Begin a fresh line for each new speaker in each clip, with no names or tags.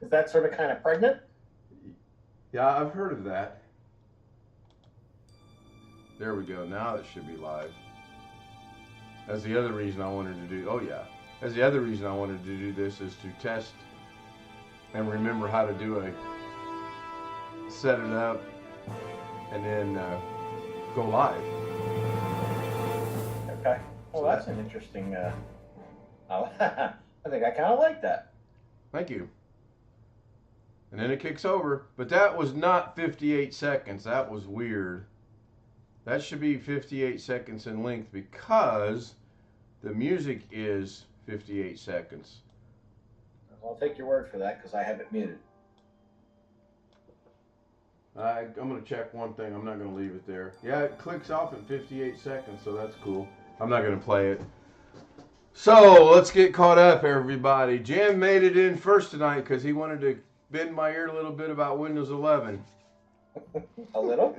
Is that sort of kind of pregnant?
Yeah, I've heard of that. There we go. Now it should be live. That's the other reason I wanted to do. Oh yeah, that's the other reason I wanted to do this is to test and remember how to do a set it up and then go live.
Okay. Well,
So
that's an interesting. I think I kind of like that.
Thank you. And then it kicks over, but that was not 58 seconds. That was weird. That should be 58 seconds in length because the music is 58 seconds.
I'll take your word for that because I have it muted.
I'm going to check one thing. I'm not going to leave it there. Yeah, it clicks off at 58 seconds, so that's cool. I'm not going to play it. So let's get caught up, everybody. Jim made it in first tonight because he wanted to bend my ear a little bit about Windows 11.
A little?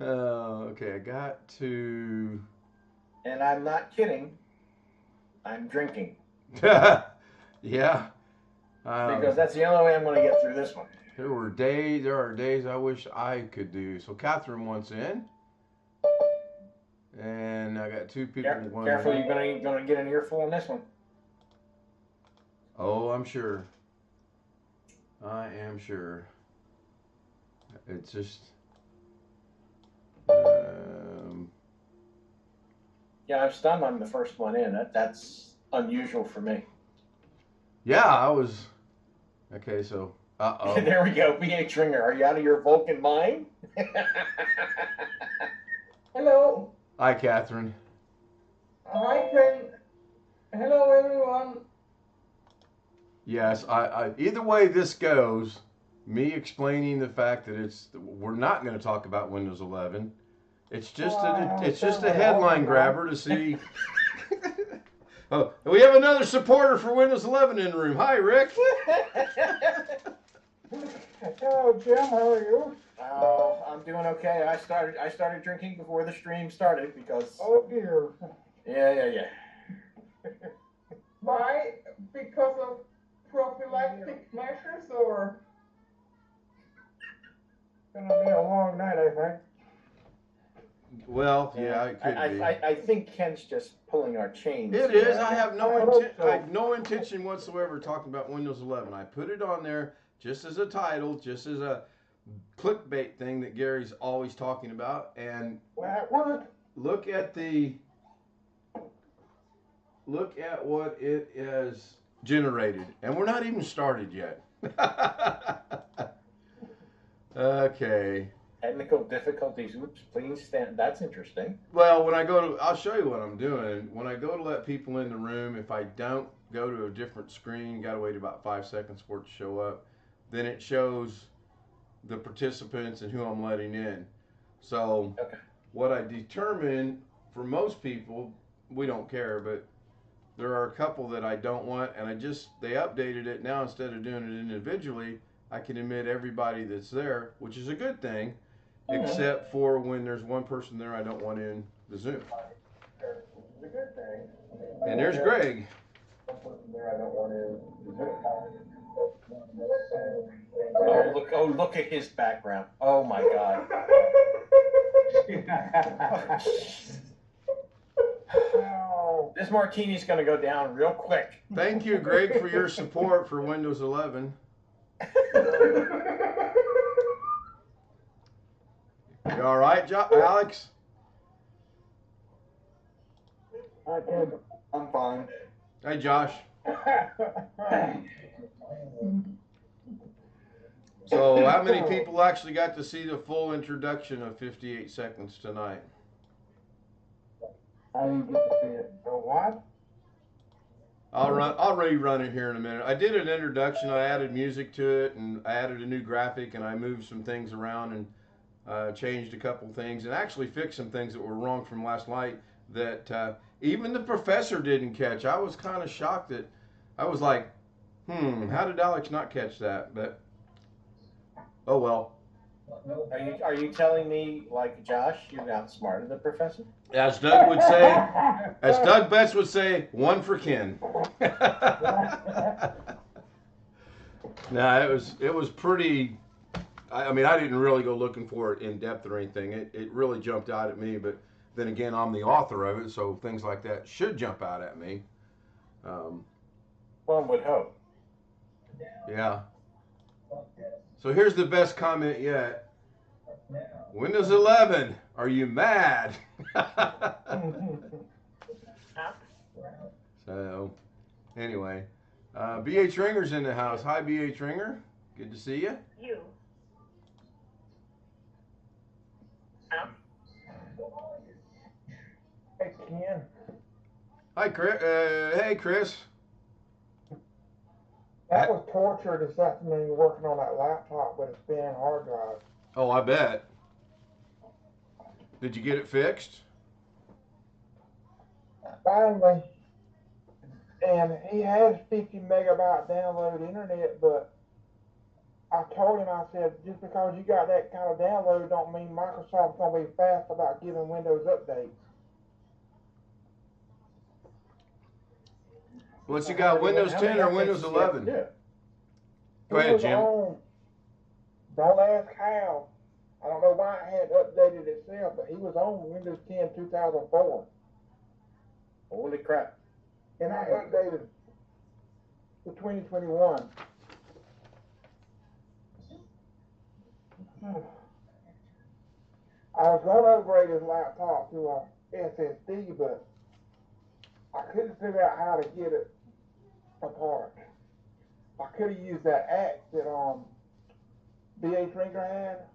Okay, I got to...
And I'm not kidding. I'm drinking.
Yeah.
Because that's the only way I'm going to get through this one.
There are days I wish I could do. So Catherine wants in. And I got two people.
Careful, you're going to get an earful in this one.
Oh, I'm sure. I am sure. It's just...
Yeah, I'm stunned I'm the first one in. That's unusual for me.
Yeah, I was... Okay, so... Uh-oh.
There we go. BH Ringer, are you out of your Vulcan mind?
Hello.
Hi, Catherine.
Hi, Ken. Hello, everyone.
Yes, I either way this goes, me explaining the fact that we're not going to talk about Windows 11. It's just a headline grabber to see. Oh, we have another supporter for Windows 11 in the room. Hi, Rick.
Hello, Jim. How are you?
Oh, I'm doing okay. I started drinking before the stream started because.
Oh dear.
Yeah.
Why? Because of prophylactic measures, or? It's gonna be a long night, I think.
Well, yeah, it could be.
I think Ken's just pulling our chains.
It is. I have no intention whatsoever of talking about Windows 11. I put it on there just as a title, just as a clickbait thing that Gary's always talking about. And look at what it has generated, and we're not even started yet. Okay.
Technical difficulties. Oops, please stand. That's interesting.
Well, when I go to, I'll show you what I'm doing. When I go to let people in the room, if I don't go to a different screen, got to wait about 5 seconds for it to show up, then it shows the participants and who I'm letting in. So what I determine, for most people, we don't care, but there are a couple that I don't want, and they updated it now. Instead of doing it individually, I can admit everybody that's there, which is a good thing. Except for when there's one person there I don't want in the Zoom. And there's Greg.
Oh, look at his background. Oh my God. This martini's going to go down real quick.
Thank you, Greg, for your support for Windows 11. You all right, Alex?
I'm fine.
Hey, Josh. So, how many people actually got to see the full introduction of 58 Seconds tonight?
I didn't get to see it. What?
I'll rerun it here in a minute. I did an introduction. I added music to it, and I added a new graphic, and I moved some things around and changed a couple things, and actually fixed some things that were wrong from last night that even the professor didn't catch. I was kind of shocked that I was like, how did Alex not catch that? But oh well.
Are you telling me, like Josh, you outsmarted the professor?
As Doug would say, as Doug Betts would say, one for Ken. No, it was pretty. I mean, I didn't really go looking for it in depth or anything. It really jumped out at me, but then again, I'm the author of it, so things like that should jump out at me.
One would hope.
Yeah. So here's the best comment yet. Windows 11, are you mad? So, anyway, BH Ringer's in the house. Hi, BH Ringer. Good to see you.
You.
Hey, Ken.
Hi, Chris. Hey, Chris.
That was torture this afternoon working on that laptop with a spinning hard drive.
Oh, I bet. Did you get it fixed?
Finally. And he has 50 megabyte download internet, but I told him, I said, just because you got that kind of download don't mean Microsoft's going to be fast about giving Windows updates.
What's you got, Windows 10 or Windows 11?
Yeah.
Go ahead, Jim.
Don't ask how. I don't know why it hadn't updated itself, but he was on Windows 10 2004.
Holy crap.
And I updated to 2021. I was going to upgrade his laptop to a SSD, but I couldn't figure out how to get it apart. I could have used that axe that B.A. Trinker had.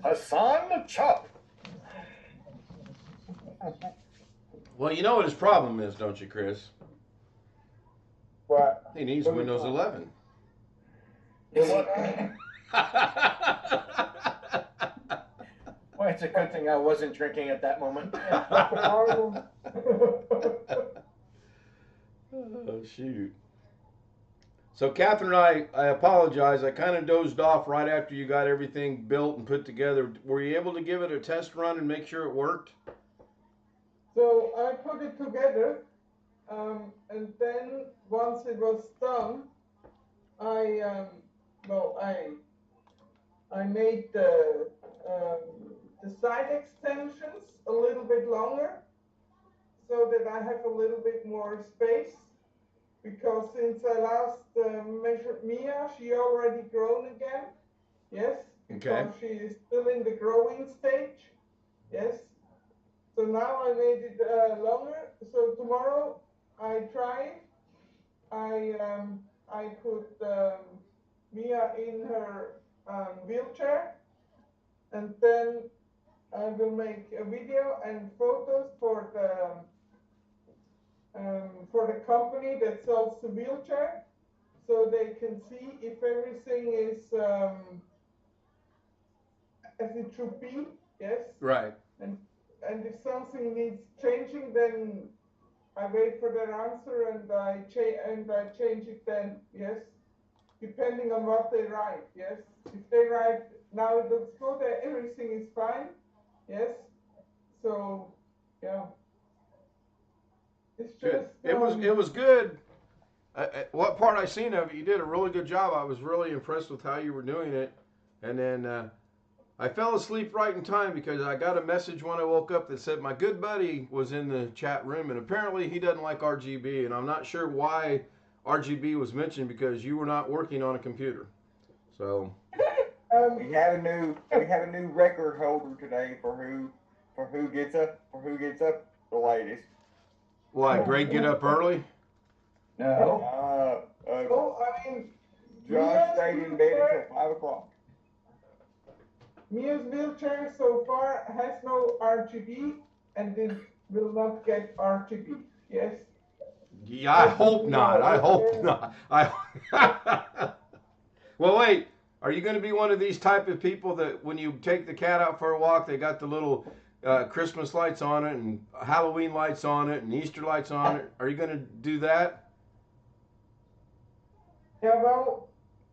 Hassan the Chop.
Well, you know what his problem is, don't you, Chris?
But
He needs Windows 11.
Well, it's a good thing I wasn't drinking at that moment.
that's the problem.
Oh, shoot. So, Catherine and I apologize. I kind of dozed off right after you got everything built and put together. Were you able to give it a test run and make sure it worked?
So I put it together, and then once it was done, I made the side extensions a little bit longer, so that I have a little bit more space. Because since I last measured Mia, she already grown again. Yes.
Okay.
Because she is still in the growing stage. Yes. So now I made it longer. So tomorrow I try. I put Mia in her wheelchair, and then I will make a video and photos for the company that sells the wheelchair, so they can see if everything is as it should be. Yes.
Right.
And if something needs changing, then I wait for their answer and I change it then. Yes, depending on what they write. Yes, if they write now it looks good, everything is fine. Yes, so yeah, it's just
Good. It was good. What part I seen of it, you did a really good job. I was really impressed with how you were doing it, and then. I fell asleep right in time because I got a message when I woke up that said my good buddy was in the chat room, and apparently he doesn't like RGB, and I'm not sure why RGB was mentioned because you were not working on a computer. So
we had a new record holder today for who gets up the latest.
why, Greg get up early?
No.
oh, I mean,
Josh stayed in bed until 5 o'clock.
Mia's wheelchair so far has no RGB and it will not get RGB. Yes.
Yeah, I hope not. I hope not. Well, wait. Are you going to be one of these type of people that when you take the cat out for a walk, they got the little Christmas lights on it and Halloween lights on it and Easter lights on it? Are you going to do that?
Yeah, well,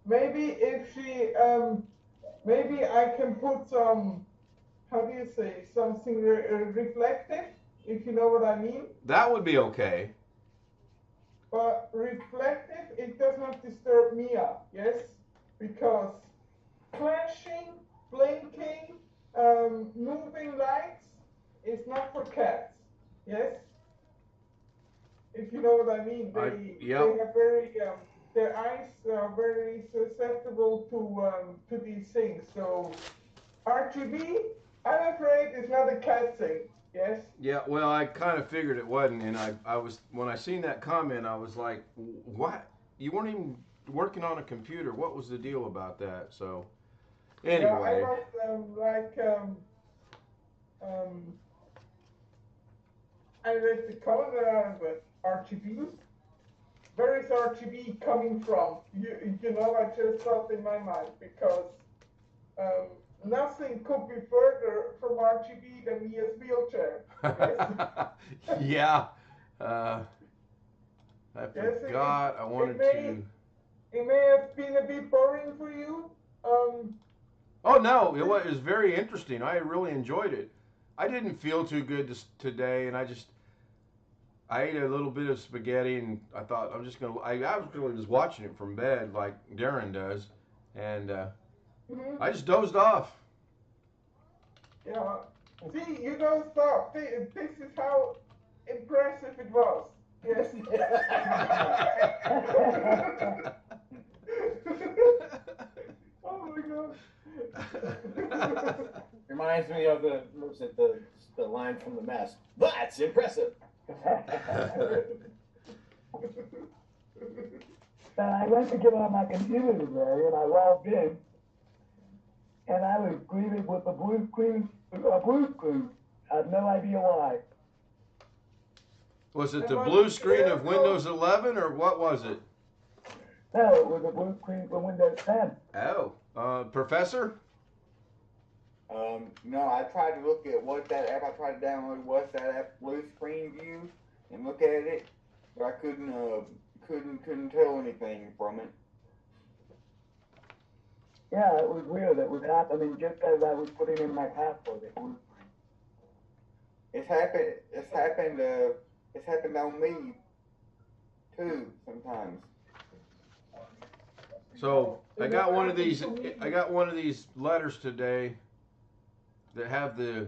maybe if she, maybe I can put some, how do you say, something reflective. If you know what I mean.
That would be okay.
But reflective, it does not disturb Mia, yes? Because flashing, blinking, moving lights is not for cats, yes? If you know what I mean. They have very, their eyes are very susceptible to these things. So RGB, I'm afraid, is not a cat thing, yes?
Yeah, well, I kind of figured it wasn't, and I was, when I seen that comment, I was like, what? You weren't even working on a computer. What was the deal about that? So, anyway.
Yeah, I was I read the code around the RGB. Where is RGB coming from? You know, I just thought in my mind because nothing could be further from RGB than Mia's wheelchair. Yes.
Yeah. I forgot. I wanted to.
It may have been a bit boring for you.
Oh no, it was very interesting. I really enjoyed it. I didn't feel too good today, and I ate a little bit of spaghetti, and I thought I was really just watching it from bed like Darren does, and I just dozed off.
Yeah. See, you don't stop. This is how impressive it was. Yes. Oh my God.
Reminds me of the line from The Mask. That's impressive.
I went to get on my computer today, and I logged in, and I was greeted with a blue screen. I have no idea why.
Was it the blue screen of Windows 11, or what was it?
No, it was a blue screen for Windows 10.
Oh, Professor?
No, I tried to look at what that app I tried to download was, that app Blue Screen View, and look at it, but I couldn't tell anything from it.
Yeah, it was weird. It was happening just as I was putting in my password.
It's happened on me too sometimes.
So I got one of these letters today that have the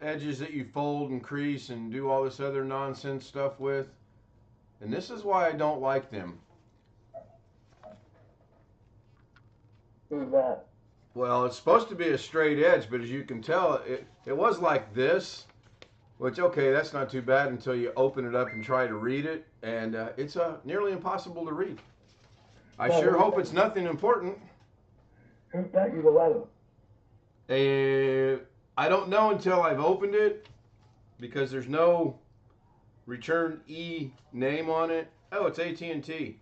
edges that you fold and crease and do all this other nonsense stuff with, and this is why I don't like them.
Who's that?
Well, it's supposed to be a straight edge, but as you can tell, it was like this, which, okay, that's not too bad until you open it up and try to read it, and it's nearly impossible to read. I sure hope it's nothing important.
Who sent you the letter?
I don't know until I've opened it, because there's no return E name on it. Oh, it's AT&T.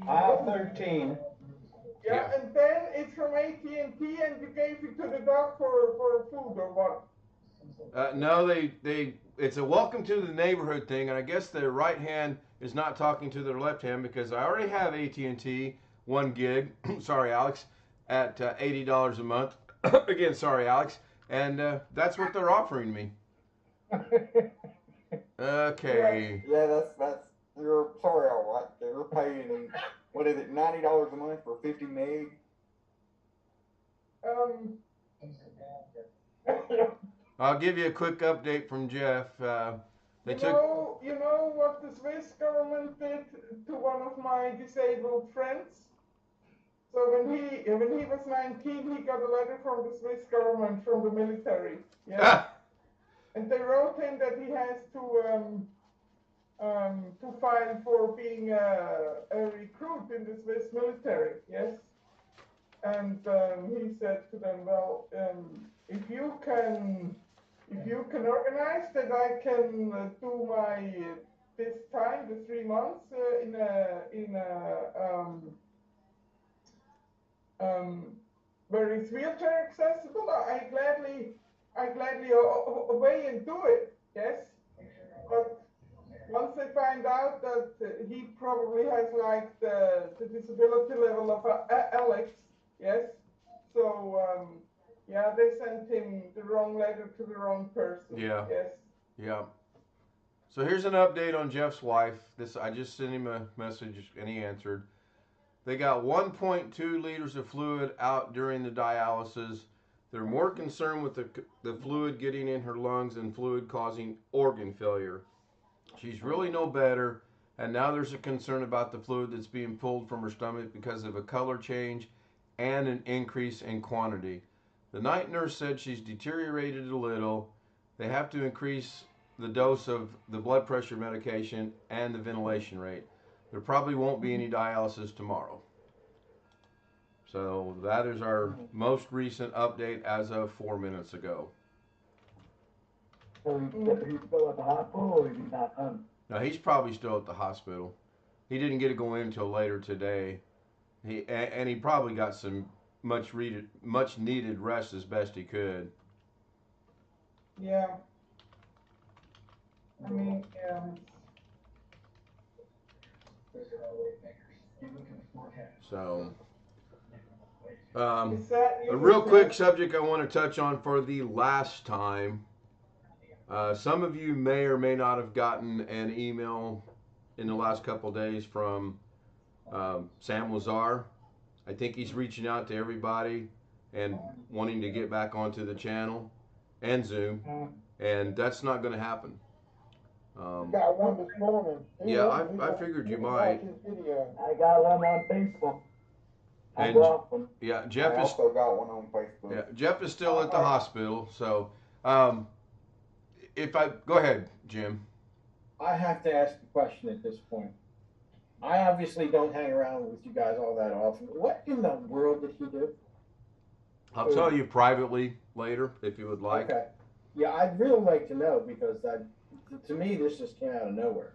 Aisle 13.
Yeah, and then it's from AT&T, and you gave it to the dog for food or what?
No, it's a welcome to the neighborhood thing, and I guess the right hand is not talking to their left hand because I already have AT&T 1 gig. Sorry, Alex, at $80 a month. Again, sorry, Alex, and that's what they're offering me. Okay.
Yeah, that's you're sorry, all right. They're paying what is it, $90 a month for 50 meg?
I'll give you a quick update from Jeff.
You know what the Swiss government did to one of my disabled friends? So when he was 19, he got a letter from the Swiss government, from the military. Yeah. And they wrote him that he has to file for being a recruit in the Swiss military. Yes. And he said to them, well, if you can organize that, I can do my this time, the 3 months where it's wheelchair accessible. I gladly obey and do it. Yes, but once they find out that he probably has like the disability level of Alex, yes. So yeah, they sent him the wrong letter to the wrong person.
Yeah.
Yes.
Yeah. So here's an update on Jeff's wife. I just sent him a message and he answered. They got 1.2 liters of fluid out during the dialysis. They're more concerned with the fluid getting in her lungs than fluid causing organ failure. She's really no better, and now there's a concern about the fluid that's being pulled from her stomach because of a color change and an increase in quantity. The night nurse said she's deteriorated a little. They have to increase the dose of the blood pressure medication and the ventilation rate. There probably won't be any dialysis tomorrow. So that is our most recent update as of 4 minutes ago.
So he's still at the hospital, or is he not home?
Now he's probably still at the hospital. He didn't get to go in until later today. He probably got some much needed rest as best he could.
Yeah. I mean, yeah.
So,
Is that
a real quick subject I want to touch on for the last time. Some of you may or may not have gotten an email in the last couple days from Sam Lazar. I think he's reaching out to everybody and wanting to get back onto the channel and Zoom, and that's not going to happen.
Got one this morning.
Yeah, I figured you might.
I got one on Facebook. I
And
blocked them.
yeah,
I
Jeff is
also got one on Facebook.
yeah, Jeff is still at the hospital. So, go ahead, Jim.
I have to ask a question at this point. I obviously don't hang around with you guys all that often. What in the world did he do?
I'll tell you privately later if you would like.
Okay. Yeah, I'd really like to know because to me, this just came out of nowhere.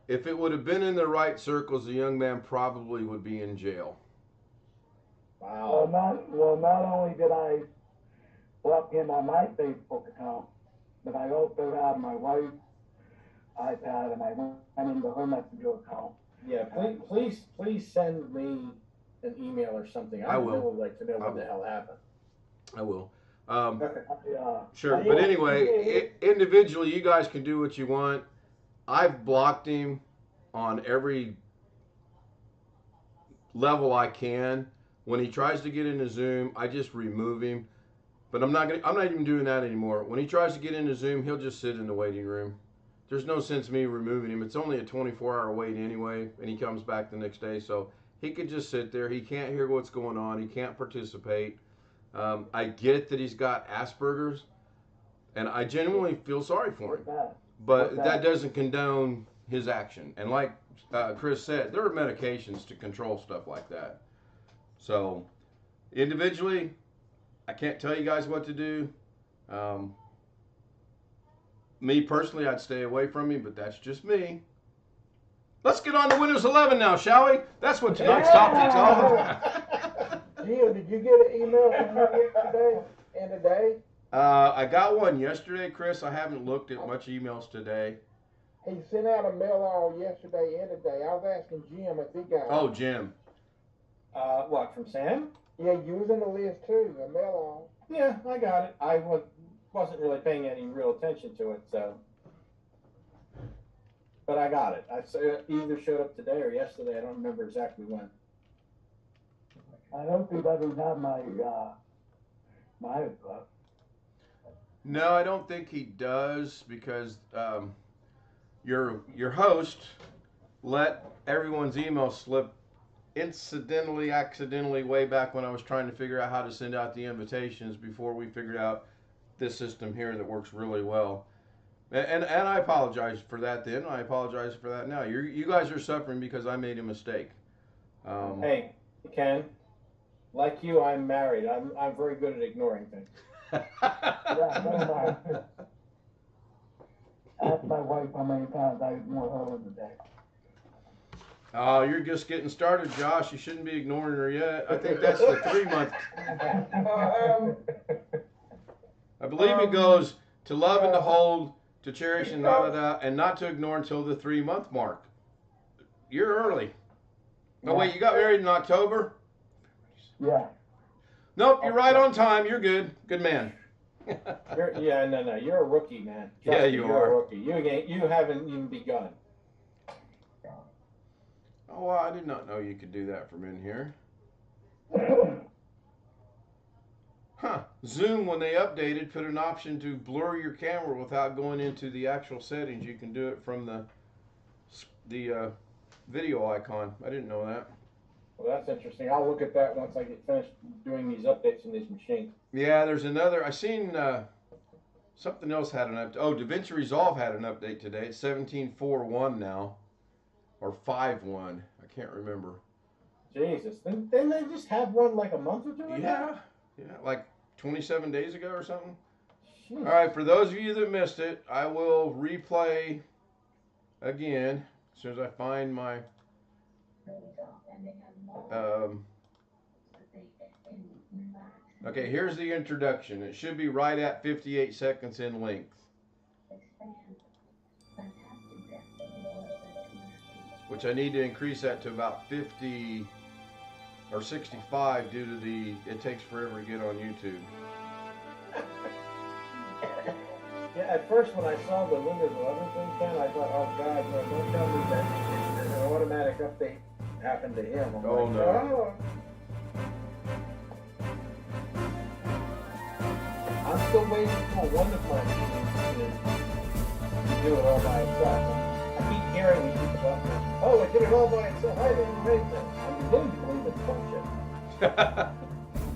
If it would have been in the right circles, the young man probably would be in jail.
Wow.
Not only did I block him on my Facebook account, but I also have my wife's iPad and I went into her messenger account.
Yeah, please send me an email or something.
I will.
I'd really like to know what the hell happened.
I will.
Okay.
Sure, but anyway, individually, you guys can do what you want. I've blocked him on every level I can. When he tries to get into Zoom, I just remove him. But I'm not even doing that anymore. When he tries to get into Zoom, he'll just sit in the waiting room. There's no sense me removing him. It's only a 24-hour wait anyway, and he comes back the next day. So he could just sit there. He can't hear what's going on. He can't participate. I get that he's got Asperger's, and I genuinely feel sorry for him. But that doesn't condone his action. And like Chris said, there are medications to control stuff like that. So individually, I can't tell you guys what to do. Me personally, I'd stay away from him, but that's just me. Let's get on to Windows 11 now, shall we? That's what tonight's topic's all about.
Jim, did you get an email from him yesterday and today?
I got one yesterday, Chris. I haven't looked at much emails today.
He sent out a mail all yesterday and today. I was asking Jim if he got it.
Oh, Jim.
What, from Sam?
Yeah, you was in the list too, a mail all.
Yeah, I got it. I wasn't really paying any real attention to it, so. But I got it. It either showed up today or yesterday. I don't remember exactly when.
I hope he doesn't have my address.
No, I don't think he does because your host let everyone's email slip accidentally way back when I was trying to figure out how to send out the invitations before we figured out this system here that works really well. And I apologize for that then. I apologize for that now. You guys are suffering because I made a mistake.
Hey, Ken, like you, I'm married. I'm very good at ignoring things.
Yeah, ask my wife how many times I ignore her in the day.
Oh, you're just getting started, Josh. You shouldn't be ignoring her yet. I think that's the 3-month. I believe it goes to love and to hold, to cherish and not to ignore until the 3-month mark. You're early. Oh wait, you got married in October?
Yeah.
Nope, you're right on time. You're good. Good man.
You're a rookie, man. Trust
Yeah,
me,
you
you're
are.
a rookie. You haven't even begun.
Oh, wow, I did not know you could do that from in here. Huh. Zoom, when they updated, put an option to blur your camera without going into the actual settings. You can do it from the video icon. I didn't know that.
Well, that's interesting. I'll look at that once I get finished doing these updates in these machines.
Yeah, there's another. I seen something else had an update. Oh, DaVinci Resolve had an update today. It's 17.4.1 now, or 5.1. I can't remember.
Jesus, didn't they just have one like a month or two ago?
Yeah, like 27 days ago or something.
Jeez.
All right, for those of you that missed it, I will replay again as soon as I find my okay, here's the introduction. It should be right at 58 seconds in length, which I need to increase that to about 50 or 65 due to it takes forever to get on YouTube.
Yeah, at first when I saw the Windows 11 thing, Ken, I thought, oh God, no, don't tell me that an automatic update happened to him. I'm
Oh,
like,
no.
oh. I'm still waiting for one of my machines to do it all by itself. I keep hearing these people up there, oh, it did it all by itself. I didn't make that. I'm beginning to believe it's bullshit.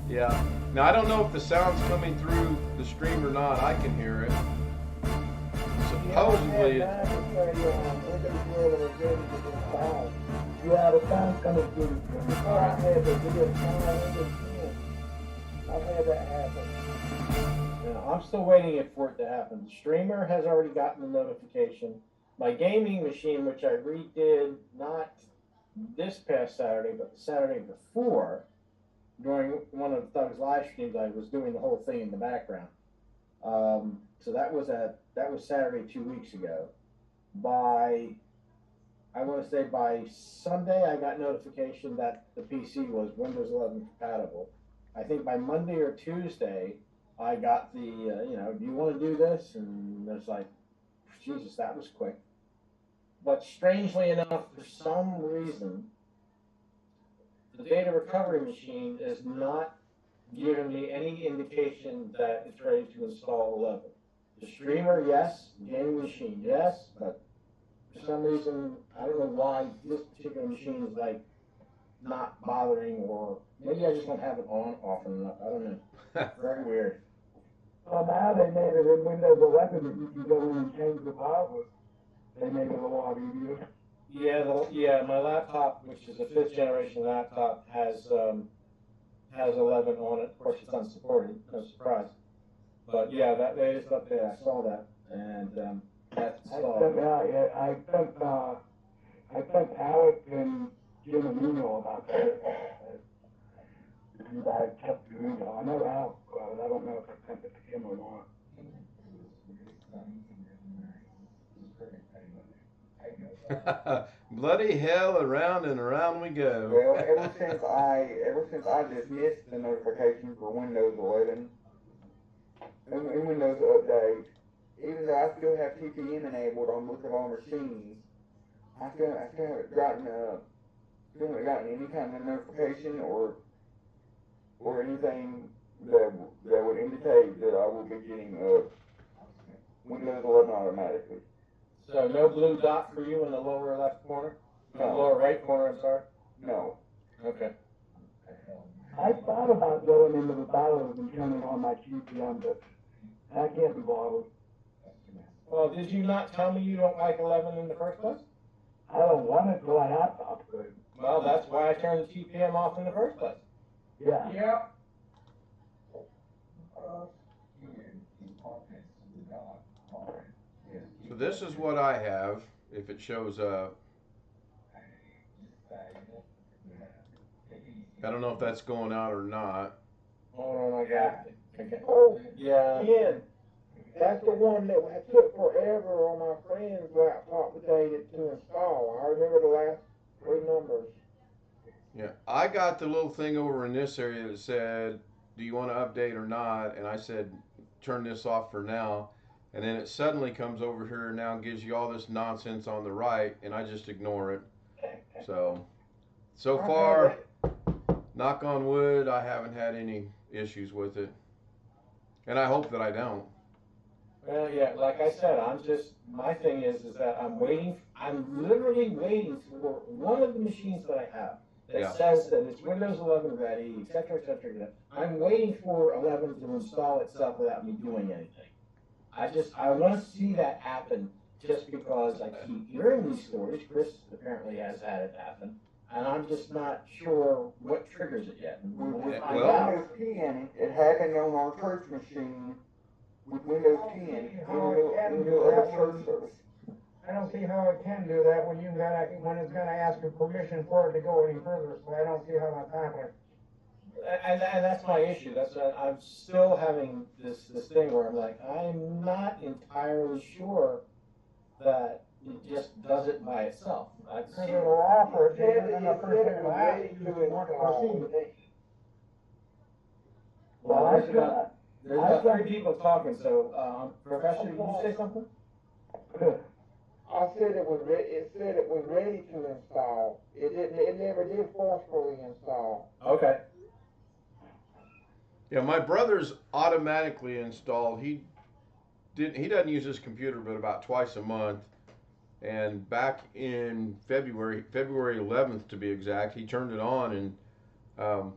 Yeah. Now I don't know if the sound's coming through the stream or not. I can hear it. Supposedly.
Yeah, the sound's coming through the screen. I had to do it. I've had that happen.
Yeah, I'm still waiting for it to happen. The streamer has already gotten the notification. My gaming machine, which I redid not this past Saturday, but the Saturday before, during one of Doug's live streams, I was doing the whole thing in the background. So that was Saturday 2 weeks ago. I want to say by Sunday, I got notification that the PC was Windows 11 compatible. I think by Monday or Tuesday, I got the, do you want to do this? And it's like, Jesus, that was quick. But strangely enough, for some reason, the data recovery machine is not giving me any indication that it's ready to install 11. The streamer, yes. Gaming machine, yes. But for some reason, I don't know why this particular machine is like not bothering, or maybe I just don't have it on often enough. I don't know. Very weird.
Well, now they made it in Windows 11 that you can go in and change the password. They made it a lot easier.
Yeah, my laptop, which is a 5th generation laptop, has 11 on it. Of course, it's unsupported. No surprise. But yeah, that latest update, I saw that, and that's installed.
I sent Alex and Jim an email about that. I kept doing it. I know Alex, but I don't know if I sent it to him or not.
Bloody hell, around and around we go.
Well, ever since I dismissed the notification for Windows 11 and Windows Update, even though I still have TPM enabled on most of our machines, I still haven't gotten any kind of notification or anything that would indicate that I will be getting Windows 11 automatically.
So no blue dot for you in the lower left corner?
No.
Lower right corner, I'm sorry?
No.
Okay.
I thought about going into the battles and turning on my TPM, but I can't be bothered.
Well, did you not tell me you don't like 11 in the first place?
I don't want it till I have to upgrade.
Well, that's why I turned the TPM off in the first place.
Yeah.
Yeah.
So this is what I have, if it shows up. I don't know if that's going out or not.
Hold on, I got it. Okay.
Oh,
Yeah.
Ian,
That's the one that took forever on my friend's laptop today to install. I remember the last three numbers.
Yeah, I got the little thing over in this area that said, "Do you want to update or not?" And I said, "Turn this off for now." And then it suddenly comes over here and now gives you all this nonsense on the right, and I just ignore it. So far, knock on wood, I haven't had any issues with it, and I hope that I don't.
Well, yeah, like I said, my thing is that I'm literally waiting for one of the machines that I have that
Yeah.
says that it's Windows 11 ready, et cetera, et cetera, et cetera. I'm waiting for 11 to install itself without me doing anything. I want to see that happen just because I keep hearing these stories. Chris apparently has had it happen, and I'm just not sure what triggers it yet. We'll find
Well-
out.
Windows 10, it happened on our church machine with Windows 10 in the middle of a church service.
I don't see how it can do that when when it's gonna ask for permission for it to go any further, so I don't see how that's happening.
And that's my issue. I'm still having this thing where I'm like, I'm not entirely sure that it just does it by itself.
Because it'll offer it,
It
and the first thing it'll ask you is you want to proceed.
Well, there's about three people talking, so, Professor, did you say something?
I said it said it was ready to install. It never did forcefully install.
Okay.
Yeah, my brother's automatically installed. He doesn't use his computer but about twice a month. And back in February 11th to be exact, he turned it on and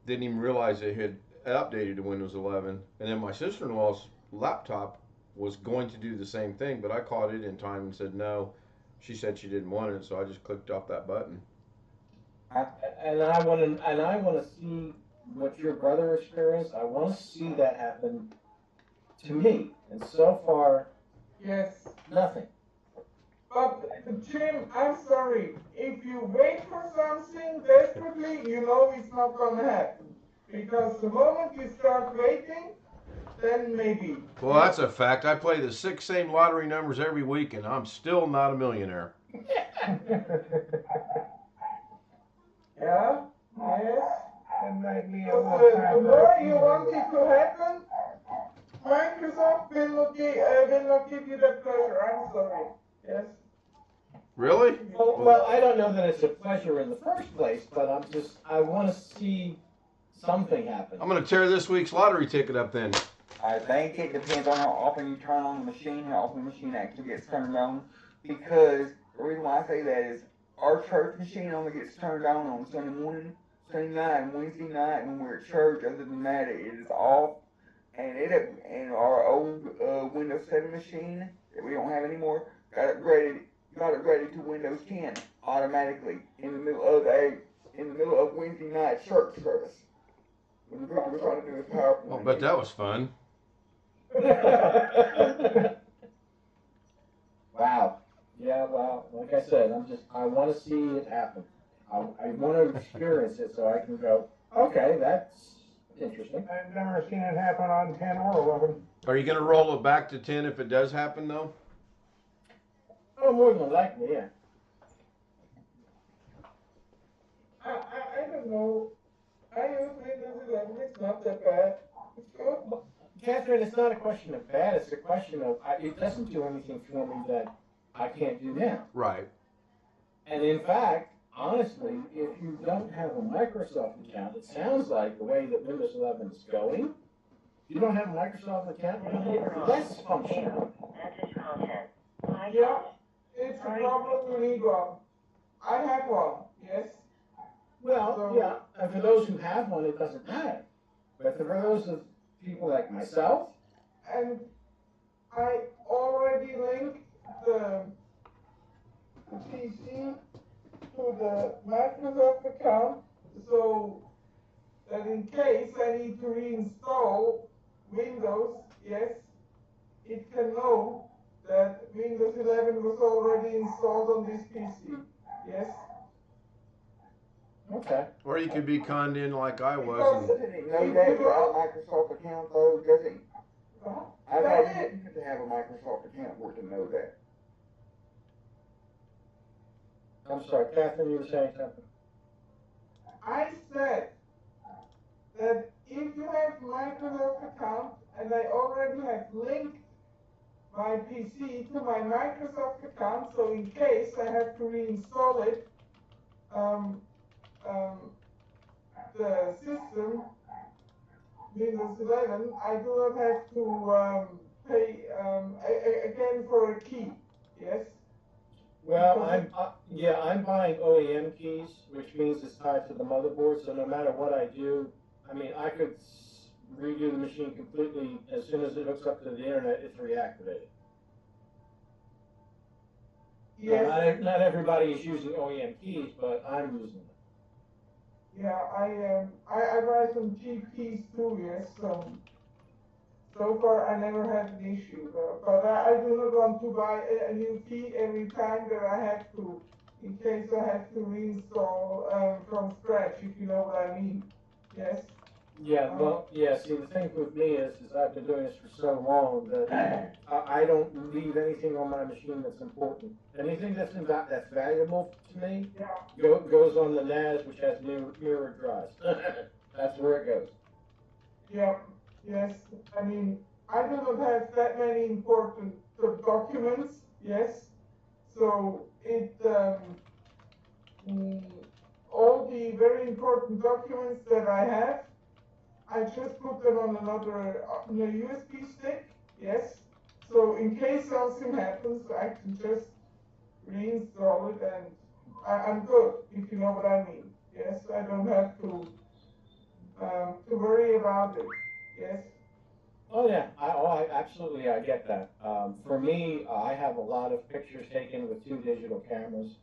didn't even realize it had updated to Windows 11. And then my sister-in-law's laptop was going to do the same thing, but I caught it in time and said no. She said she didn't want it, so I just clicked off that button.
And I want to see what your brother experienced. I want to see that happen to me. And so far,
Yes.
nothing.
But Jim, I'm sorry. If you wait for something desperately, you know it's not gonna happen. Because the moment you start waiting, then maybe.
Well, that's a fact. I play the 6 same lottery numbers every week, and I'm still not a millionaire.
Yeah? Yes?
It might be a
So
little
the
time.
more you want it to happen, Microsoft will not give you that pleasure. I'm sorry. Yes?
Really?
Well, I don't know that it's a pleasure in the first place, but I want to see something happen.
I'm going to tear this week's lottery ticket up then.
I think it depends on how often you turn on the machine, how often the machine actually gets turned on. Because the reason why I say that is our church machine only gets turned on Sunday morning, Sunday night, and Wednesday night when we're at church. Other than that, it is off. And our old Windows 7 machine that we don't have anymore got upgraded to Windows 10 automatically in the middle of Wednesday night church service. When the preacher was trying to do his PowerPoint.
Oh, but that was fun.
Wow. Yeah, well, like I said, I want to see it happen. I want to experience it so I can go, okay, that's interesting.
I've never seen it happen on 10 or 11.
Are you going to roll it back to 10 if it does happen, though?
Oh, more than likely, yeah.
I don't know. I use Windows 11. It's not that bad. It's good.
Catherine, it's not a question of bad, it's a question of, it doesn't do anything for me that I can't do now.
Right.
And in fact, honestly, if you don't have a Microsoft account, it sounds like the way that Windows 11 is going, you don't have a Microsoft account, you're going to get less functionality.
Yeah, it's a problem you need one. I have one, yes.
Well, yeah, and for those who have one, it doesn't matter. But for those of people like myself,
And I already linked the PC to the Microsoft account so that in case I need to reinstall Windows, yes, it can know that Windows 11 was already installed on this PC. Yes?
okay.
Or you could be conned in like I was.
Because
And,
Doesn't it know that without a Microsoft account though? Doesn't I've had to have a Microsoft account for it to know that.
I'm sorry, Catherine, you were saying something?
I said that if you have Microsoft account and I already have linked my PC to my Microsoft account, so in case I have to reinstall it, the system, Windows 11, I do not have to pay again for a key. Yes.
Well, I'm buying OEM keys, which means it's tied to the motherboard. So no matter what I do, I mean, I could redo the machine completely. As soon as it hooks up to the internet, it's reactivated.
Yes.
Now, not everybody is using OEM keys, but I'm using them.
Yeah, I buy some cheap keys too. Yes. So far, I never had an issue, but I do not want to buy a new key every time that I have to, in case I have to reinstall from scratch, if you know what I mean. Yes?
Yeah, well, yeah, see, the thing with me is I've been doing this for so long that I don't leave anything on my machine that's important. Anything that's valuable to me goes on the NAS, which has mirrored drives. That's where it goes.
Yeah. Yes, I mean, I do not have that many important documents, yes, so all the very important documents that I have, I just put them on a USB stick, yes, so in case something happens, I can just reinstall it and I'm good, if you know what I mean, yes, I don't have to worry about it. Yes.
Oh yeah, I absolutely I get that. For me, I have a lot of pictures taken with 2 digital cameras,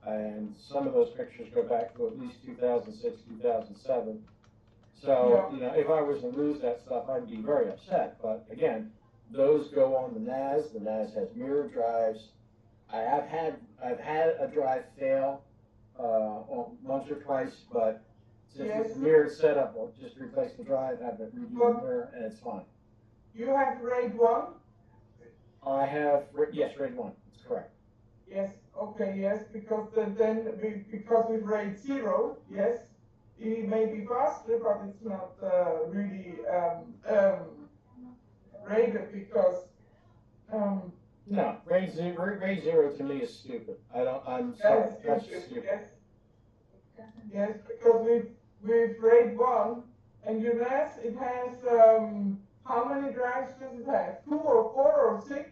and some of those pictures go back to at least 2006, 2007. So you know, if I was to lose that stuff, I'd be very upset. But again, those go on the NAS. The NAS has mirror drives. I've had a drive fail once or twice, but since it's mirrored setup, I'll just replace the drive, have it redo the mirror, and it's fine.
You have RAID 1?
I have, yes, RAID 1, that's correct.
Yes, okay, yes, because because with RAID 0, yes, it may be faster, but it's not really rated because
no, RAID 0 to me is stupid. I'm sorry, that's stupid.
Yes, because with RAID 1 and your NAS, it has how many drives does it have? 2 or 4 or 6?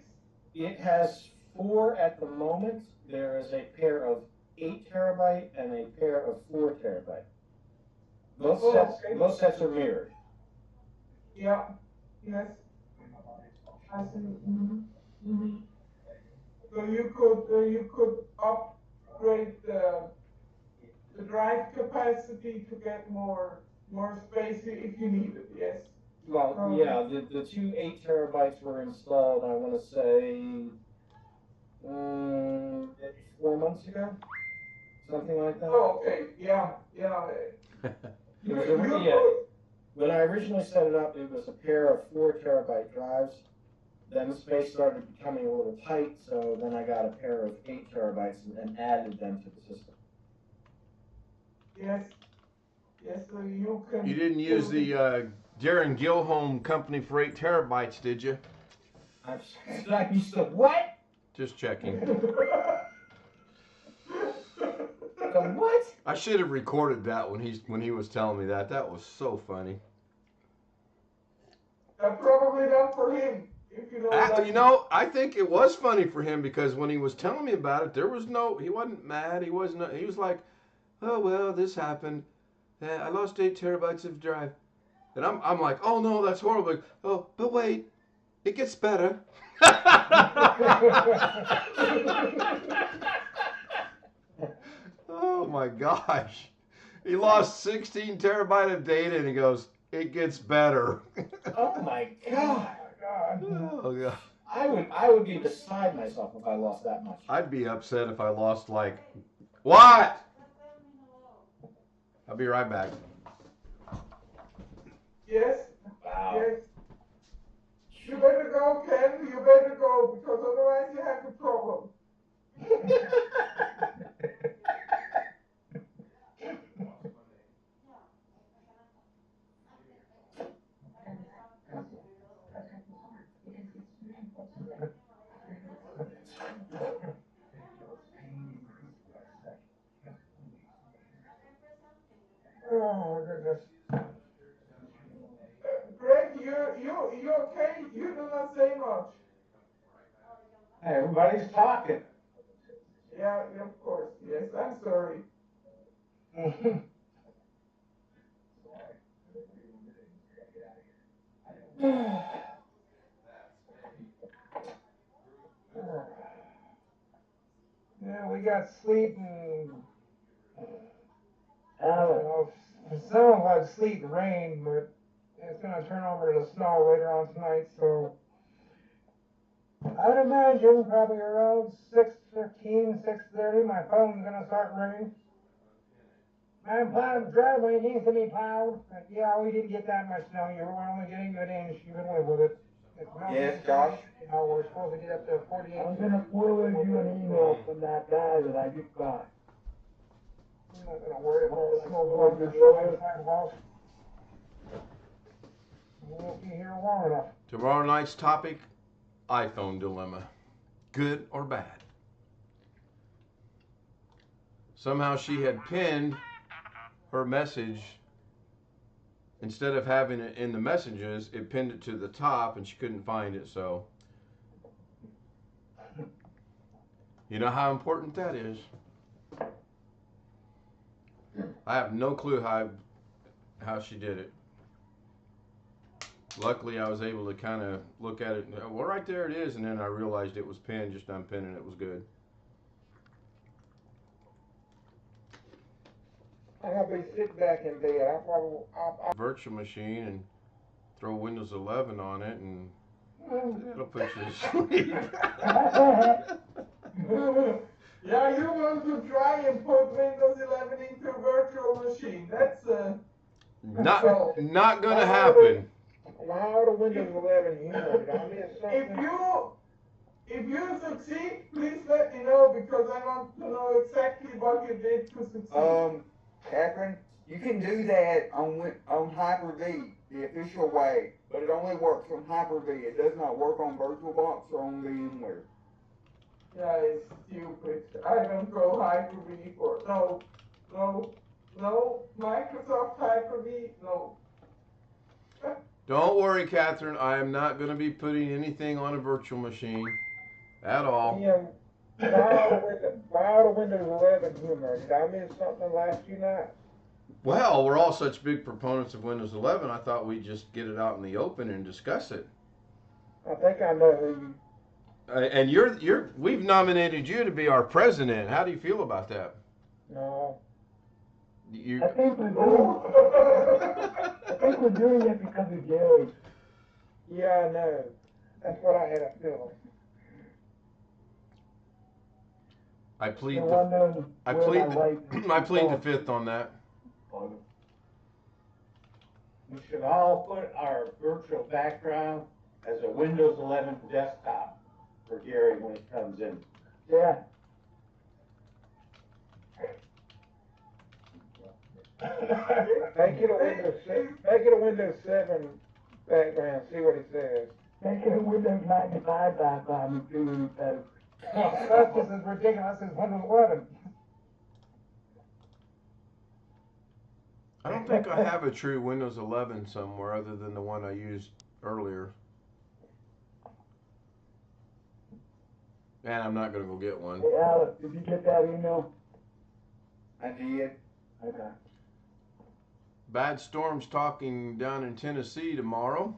It has 4 at the moment. There is a pair of 8 terabyte and a pair of 4 terabyte. Both sets are mirrored.
Yeah. Yes. I see. Mm-hmm. So you could upgrade the drive capacity to get more space if you need it. Yes.
Well, yeah, the 2 8 terabytes were installed, I want to say, 4 months ago, something like that.
Oh, okay, yeah.
When I originally set it up, it was a pair of 4 terabyte drives. Then the space started becoming a little tight, so then I got a pair of 8 terabytes and added them to the system.
Yes, so you can...
You didn't use the Darren Gilhome company for 8 terabytes, did you?
I used to what?
Just checking.
The what?
I should have recorded that when he was telling me that. That was so funny.
Probably not for him.
You know, I think it was funny for him because when he was telling me about it, he wasn't mad. He was like, oh, well, this happened. I lost 8 terabytes of drive. And I'm like, oh, no, that's horrible. Oh, but wait, it gets better. Oh, my gosh. He lost 16 terabyte of data, and he goes, it gets better.
Oh, my God.
Oh, God.
I would be beside myself if I lost that much.
I'd be upset if I lost what? I'll be right back.
Yes.
Wow.
Yes. You better go, Ken. You better go, because otherwise you have a problem.
Oh, goodness.
Greg, you okay? You do not say much.
Everybody's talking.
Yeah, of course. Yes, I'm sorry.
Yeah, we got sleet and,
Alan,
it sounds like sleet and rain, but it's gonna turn over to snow later on tonight, so I'd imagine probably around 6:15, 6:30, my phone's gonna start ringing. Man, plowed the driveway needs to be plowed. Yeah, we didn't get that much snow. We're only getting an inch. You can live with it.
Yes, Josh.
You know, we're supposed to get up to 48.
I'm gonna forward you an email from that guy that I just got.
I'm not gonna worry about the snow blowing the sidewalks. We won't be here long enough.
Tomorrow night's topic, iPhone dilemma. Good or bad? Somehow she had pinned her message. Instead of having it in the messages, it pinned it to the top and she couldn't find it, so. You know how important that is. I have no clue how she did it. Luckily, I was able to kind of look at it and, well, right there it is, and then I realized it was pinned, just unpinning it was good.
I'm gonna be sitting back in bed. I'll
Virtual machine and throw Windows 11 on it, and it'll put you to sleep.
Yeah, you want to try and put Windows 11 into a virtual machine. That's
Not gonna happen.
How the Windows 11 humor? Did I miss something?
If you succeed, please let me know, because I want to know exactly what you did to succeed.
Catherine, you can do that on Hyper-V, the official way, but it only works on Hyper-V. It does not work on VirtualBox or on VMware.
Yeah, it's stupid. I don't go Hyper-V for no, Microsoft Hyper-V, no.
Don't worry, Catherine. I am not going to be putting anything on a virtual machine at all.
Why the Windows 11 humor? Did I miss something last night?
Well, we're all such big proponents of Windows 11. I thought we'd just get it out in the open and discuss it.
I think I know who you.
And we've nominated you to be our president. How do you feel about that?
No.
I think we're doing it because of Gary.
Yeah, I know. That's what I had a feeling.
I plead the fifth on that.
We should all put our virtual background as a Windows 11 desktop for Gary when he comes in.
Yeah.
Make it a Windows 7 background. See what it says.
Make it a Windows 95 background and see what it says.
That's just as ridiculous as Windows 11.
I don't think I have a true Windows 11 somewhere other than the one I used earlier. And I'm not going to go get one.
Hey, Alex, did you get that email?
I did.
Okay.
Bad storms talking down in Tennessee tomorrow.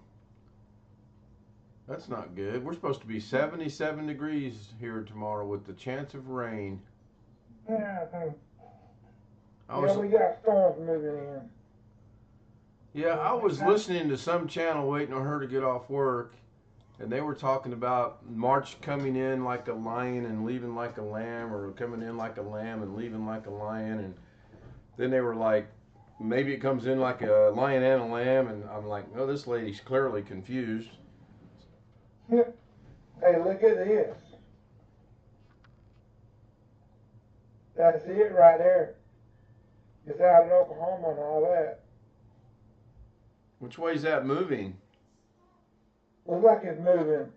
That's not good. We're supposed to be 77 degrees here tomorrow with the chance of rain.
Yeah,
we got storms moving in.
Yeah, I was listening to some channel waiting on her to get off work, and they were talking about March coming in like a lion and leaving like a lamb, or coming in like a lamb and leaving like a lion, and then they were like, maybe it comes in like a lion and a lamb, and I'm like, no, this lady's clearly confused.
Hey, look at this. That's it right there. It's out in Oklahoma and all that.
Which way is that moving?
Looks like it's moving.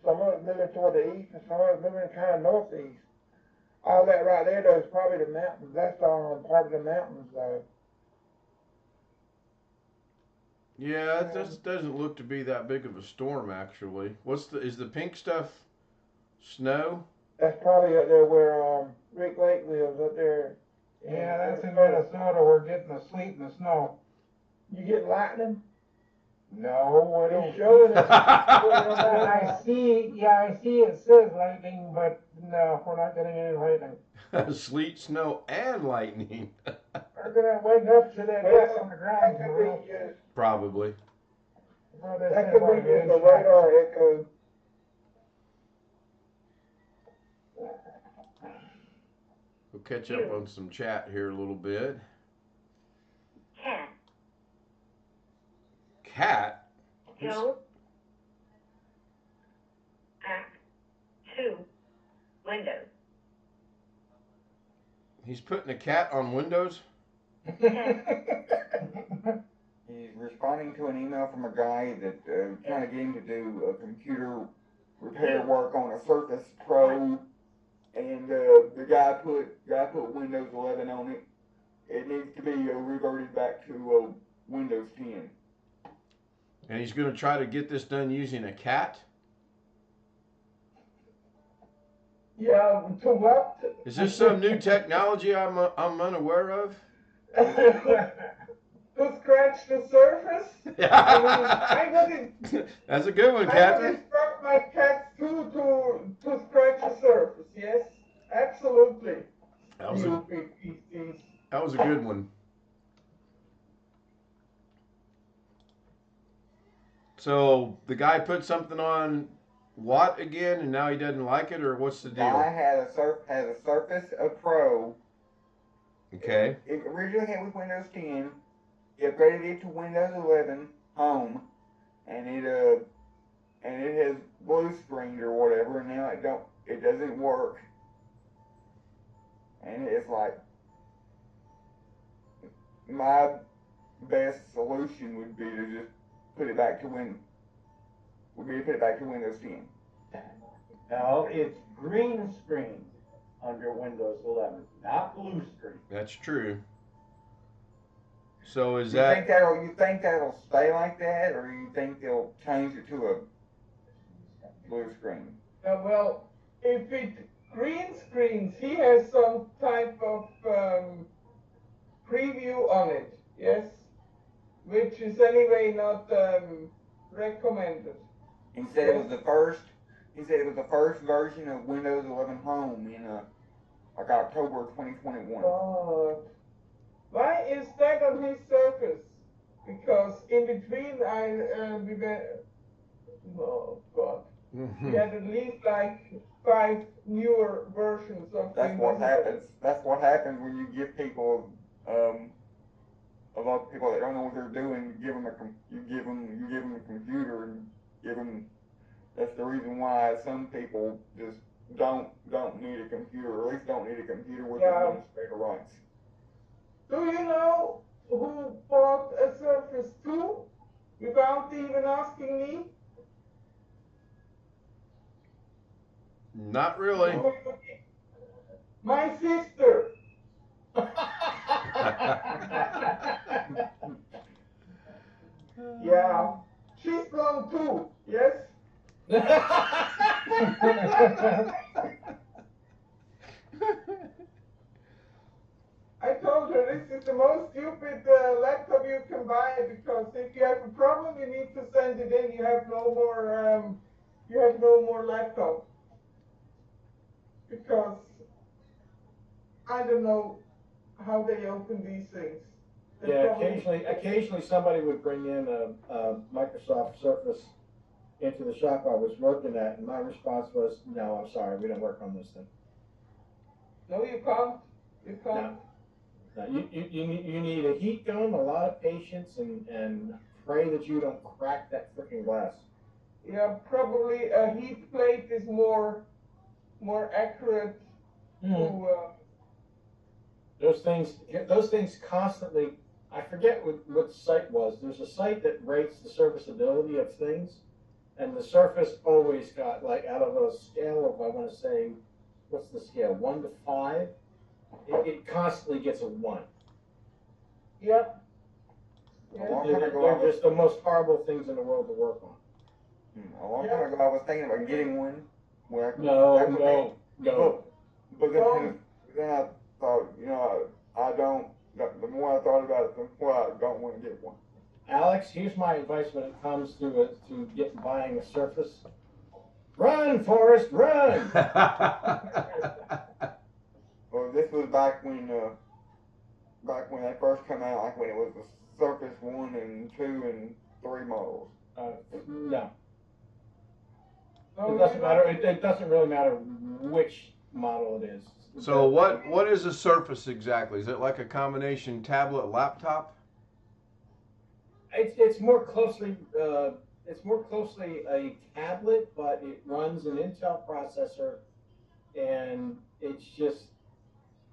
Some of it's moving toward the east and some of it's moving kind of northeast. All that right there, though, is probably the mountains. That's all part of the mountains, though.
Yeah, it just doesn't look to be that big of a storm, actually. Is the pink stuff snow?
That's probably up there where Rick Lake lives, up there.
Yeah, that's in Minnesota. We're getting the sleet and the snow.
You get lightning?
No, I don't.
He's showing us.
I see it says lightning, but no, we're not getting any lightning.
Sleet, snow, and lightning.
We're gonna wake up to that ice on the ground tomorrow.
Probably.
That could be just a radar echo.
We'll catch up on some chat here a little bit.
Cat.
Cat?
Joe. Act 2. Windows.
He's putting a cat on Windows?
He's responding to an email from a guy that trying to get him to do computer repair work on a Surface Pro, and the guy put Windows 11 on it. It needs to be reverted back to Windows 10.
And he's going to try to get this done using a cat?
Yeah, to what?
Is this some new technology I'm unaware of?
To scratch the surface? I wouldn't.
That's a good one,
I would
Captain.
instruct my cats to scratch the surface, yes? Absolutely.
That was a good one. So the guy put something on what again, and now he doesn't like it, or what's the deal?
Guy has a Surface Pro.
Okay.
It originally came with Windows 10. He upgraded it to Windows 11 Home, and it has blue screened or whatever, and now it doesn't work. And it's like, my best solution would be to just put it back to Windows 10.
No, it's green screen under Windows 11, not blue screen.
That's true. So is
You
that...
think that'll stay like that, or you think they'll change it to a blue screen?
Well, if it green screens, he has some type of preview on it, yes? Which is anyway not recommended.
He said it was the first version of Windows 11 Home in like October 2021.
Why is that on his Surface? Because in between oh God, he had at least like 5 newer versions of
That's what happens. That's what happens when you give people a lot of people that don't know what they're doing. You give them a computer and give them. That's the reason why some people just don't need a computer, or at least don't need a computer with administrator rights.
Do you know who bought a Surface 2 without even asking me?
Not really.
My sister. Yeah, she's gone too, yes? I told her this is the most stupid laptop you can buy, because if you have a problem, you need to send it in. You have no more laptop. Because I don't know how they open these things.
Yeah, occasionally somebody would bring in a Microsoft Surface into the shop I was working at, and my response was, "No, I'm sorry, we don't work on this thing."
No, you can't. You can't.
No, you need a heat gun, a lot of patience, and pray that you don't crack that freaking glass.
Yeah, probably a heat plate is more accurate to.
Those things constantly. I forget what the site was. There's a site that rates the serviceability of things, and the Surface always got, like, out of a scale of, I want to say, what's the scale, 1 to 5? It constantly gets a 1.
Yep.
A long time ago,
They're just the most horrible things in the world to work on.
a long time ago, I was thinking about getting one. Where I could,
No.
But then I thought, you know, I don't. The more I thought about it, the more I don't want to get one.
Alex, here's my advice when it comes to buying a Surface. Run, Forrest, run!
Well, this was back when they first come out, like when it was the Surface 1 and 2 and 3 models.
No. It doesn't matter. It doesn't really matter which model it is.
So what is a Surface exactly? Is it like a combination tablet laptop?
It's more closely a tablet, but it runs an Intel processor, and it's just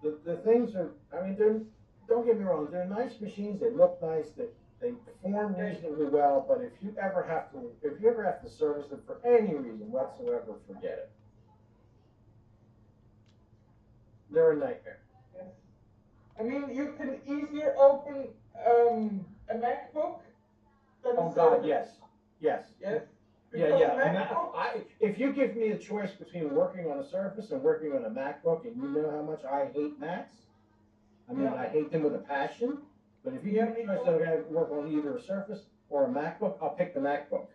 the things are. I mean, don't get me wrong. They're nice machines. They look nice. They perform reasonably well. But if you ever have to service them for any reason whatsoever, forget it. They're a nightmare.
Yes. I mean, you can easier open a MacBook than
Oh
a
God,
Surface.
yes.
Yes.
Yeah. If you give me a choice between working on a Surface and working on a MacBook, and you know how much I hate Macs, I mean, I hate them with a passion. But if you give me a choice that I'm going to work on either a Surface or a MacBook, I'll pick the MacBook.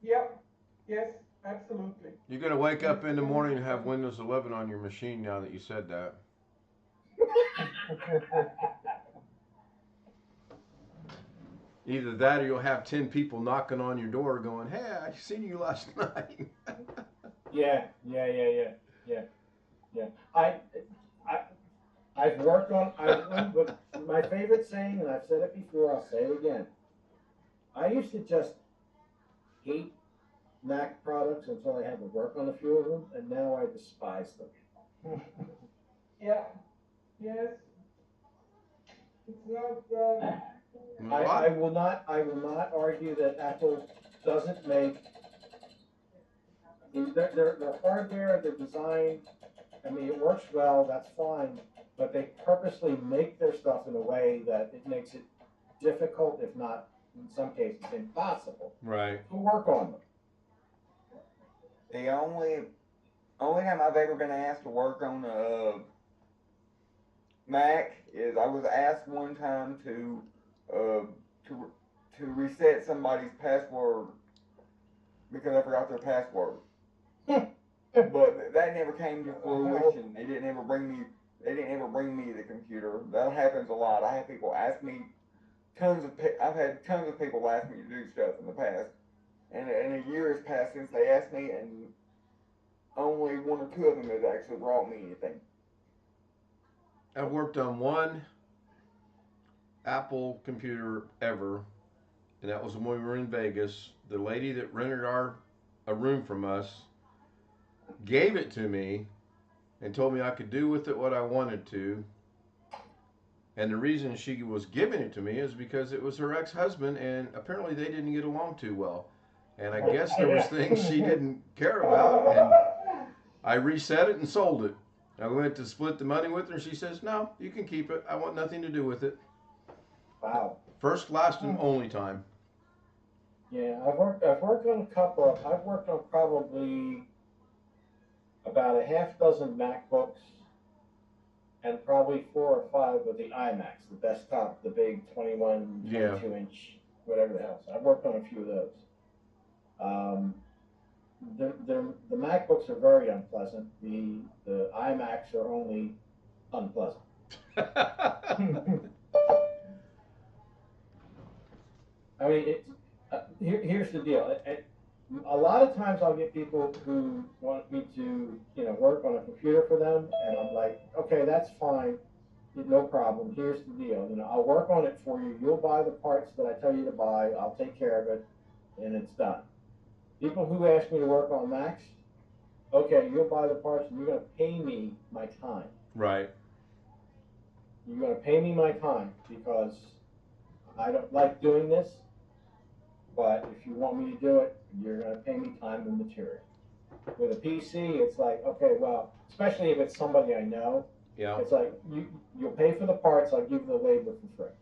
Yep. Yes. Absolutely.
You're gonna wake up in the morning and have Windows 11 on your machine now that you said that. Either that or you'll have 10 people knocking on your door going, "Hey, I seen you last night."
Yeah. I've worked on, but my favorite saying, and I've said it before, I'll say it again. I used to just hate Mac products until I had to work on a few of them, and now I despise them.
Yeah. Yes. It's not.
I will not argue that Apple doesn't make their hardware, their design. I mean, it works well. That's fine, but they purposely make their stuff in a way that it makes it difficult, if not in some cases impossible,
Right.
to work on them.
The only time I've ever been asked to work on a Mac is I was asked one time to reset somebody's password because I forgot their password. But that never came to fruition. They didn't ever bring me the computer. That happens a lot. I have people ask me I've had tons of people ask me to do stuff in the past. And a year has passed since they asked me, and only 1 or 2 of them has actually brought me anything.
I've worked on one Apple computer ever, and that was when we were in Vegas. The lady that rented a room from us gave it to me and told me I could do with it what I wanted to. And the reason she was giving it to me is because it was her ex-husband, and apparently they didn't get along too well. And I guess there was things she didn't care about, and I reset it and sold it. I went to split the money with her, and she says, "No, you can keep it. I want nothing to do with it."
Wow.
First, last, and only time.
Yeah, I've worked on a couple. I've worked on probably about a half dozen MacBooks, and probably 4 or 5 of the iMacs, the desktop, the big 21, 22-inch, whatever the hell. So I've worked on a few of those. The MacBooks are very unpleasant. The iMacs are only unpleasant. I mean, here's the deal. A lot of times I'll get people who want me to, work on a computer for them, and I'm like, okay, that's fine, no problem. Here's the deal. I'll work on it for you. You'll buy the parts that I tell you to buy. I'll take care of it, and it's done. People who ask me to work on Macs, okay, you'll buy the parts and you're going to pay me my time.
Right.
You're going to pay me my time because I don't like doing this, but if you want me to do it, you're going to pay me time and material. With a PC, it's like, okay, well, especially if it's somebody I know,
Yeah.
it's like, you'll pay for the parts, I'll give you the labor for free.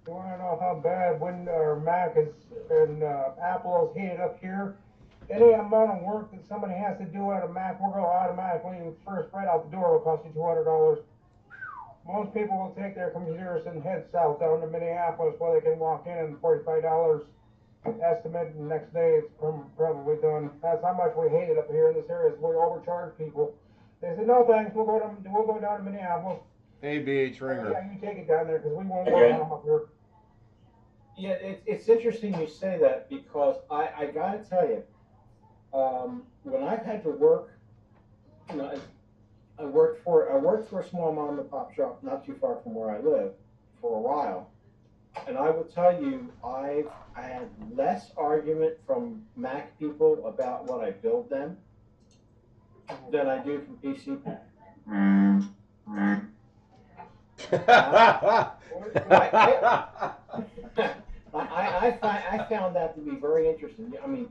You wanna know how bad Windows or Mac is and Apple is heated up here? Any amount of work that somebody has to do at a Mac, we're gonna automatically first right out the door will cost you $200. Most people will take their computers and head south down to Minneapolis where they can walk in and $45 estimate, and the next day it's probably done. That's how much we hate it up here in this area. Is we overcharge people. They said, no thanks, we'll go down to Minneapolis.
ABH Ringer.
Yeah, you take it down there because we won't work on them up here.
Yeah, it's interesting you say that because I gotta tell you, when I've had to work, you know, I worked for a small mom and pop shop not too far from where I live for a while, and I will tell you, I had less argument from Mac people about what I build them than I do from PC people. I found that to be very interesting. I mean,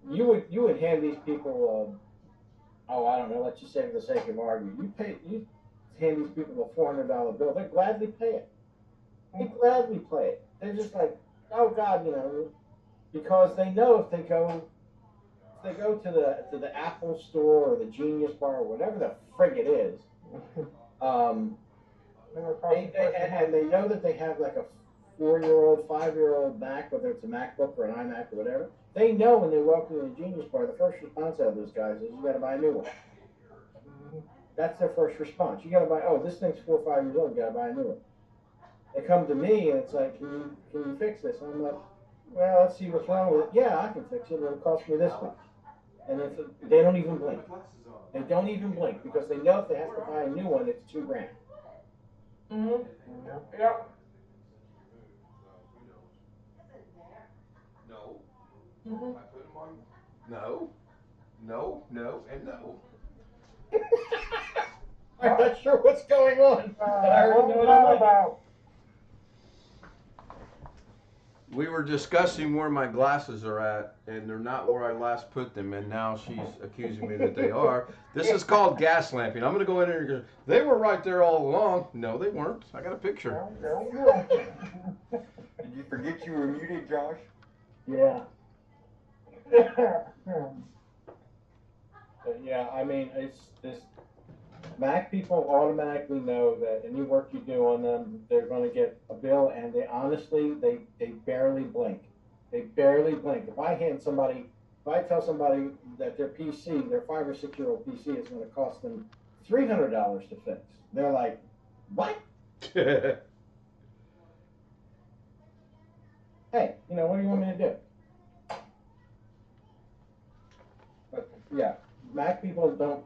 you would hand these people, I don't know, let's just say for the sake of argument, you hand these people a $400 bill, they'd gladly pay it. They'd gladly pay it. They're just like, oh God, you know, because they know if they go to the Apple store or the Genius Bar or whatever the frig it is, and they know that they have like a 4-year-old, 5-year-old Mac, whether it's a MacBook or an iMac or whatever. They know when they walk into the Genius Bar, the first response out of those guys is, you got to buy a new one. That's their first response. You got to buy. Oh, this thing's 4 or 5 years old. You got to buy a new one. They come to me and it's like, can you fix this? And I'm like, well, let's see what's wrong with it. Yeah, I can fix it. It'll cost me this much. And they don't even blink. They don't even blink because they know if they have to buy a new one, it's $2,000.
Mm-hmm. Yep.
No.
Mm-hmm.
I put them on. No. No. No. And no.
I'm not sure what's going on. But I already know what I'm about.
We were discussing where my glasses are at, and they're not where I last put them, and now she's accusing me that they are. This is called gas lamping. I'm going to go in there and go, they were right there all along. No, they weren't. I got a picture.
Did you forget you were muted, Josh?
Yeah. Yeah, I mean, it's this. Mac people automatically know that any work you do on them, they're going to get a bill, and they honestly, they barely blink. They barely blink. If I tell somebody that their PC, their 5 or 6 year old PC is going to cost them $300 to fix, they're like, what? Hey, you know, what do you want me to do? But yeah, Mac people don't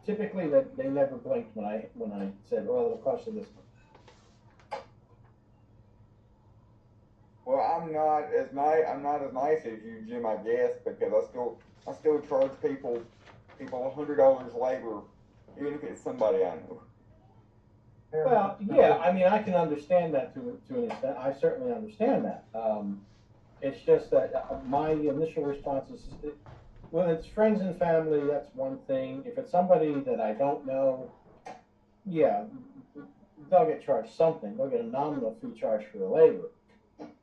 typically they never blinked when I said, well, it'll cost you this much.
Well, I'm not as nice as you, Jim, I guess, because I still charge people $100 labor, even if it's somebody I know.
Well, yeah, I mean, I can understand that to an extent. I certainly understand that. It's just that my initial response is, when it's friends and family, that's one thing. If it's somebody that I don't know, yeah, they'll get charged something. They'll get a nominal fee charge for the labor.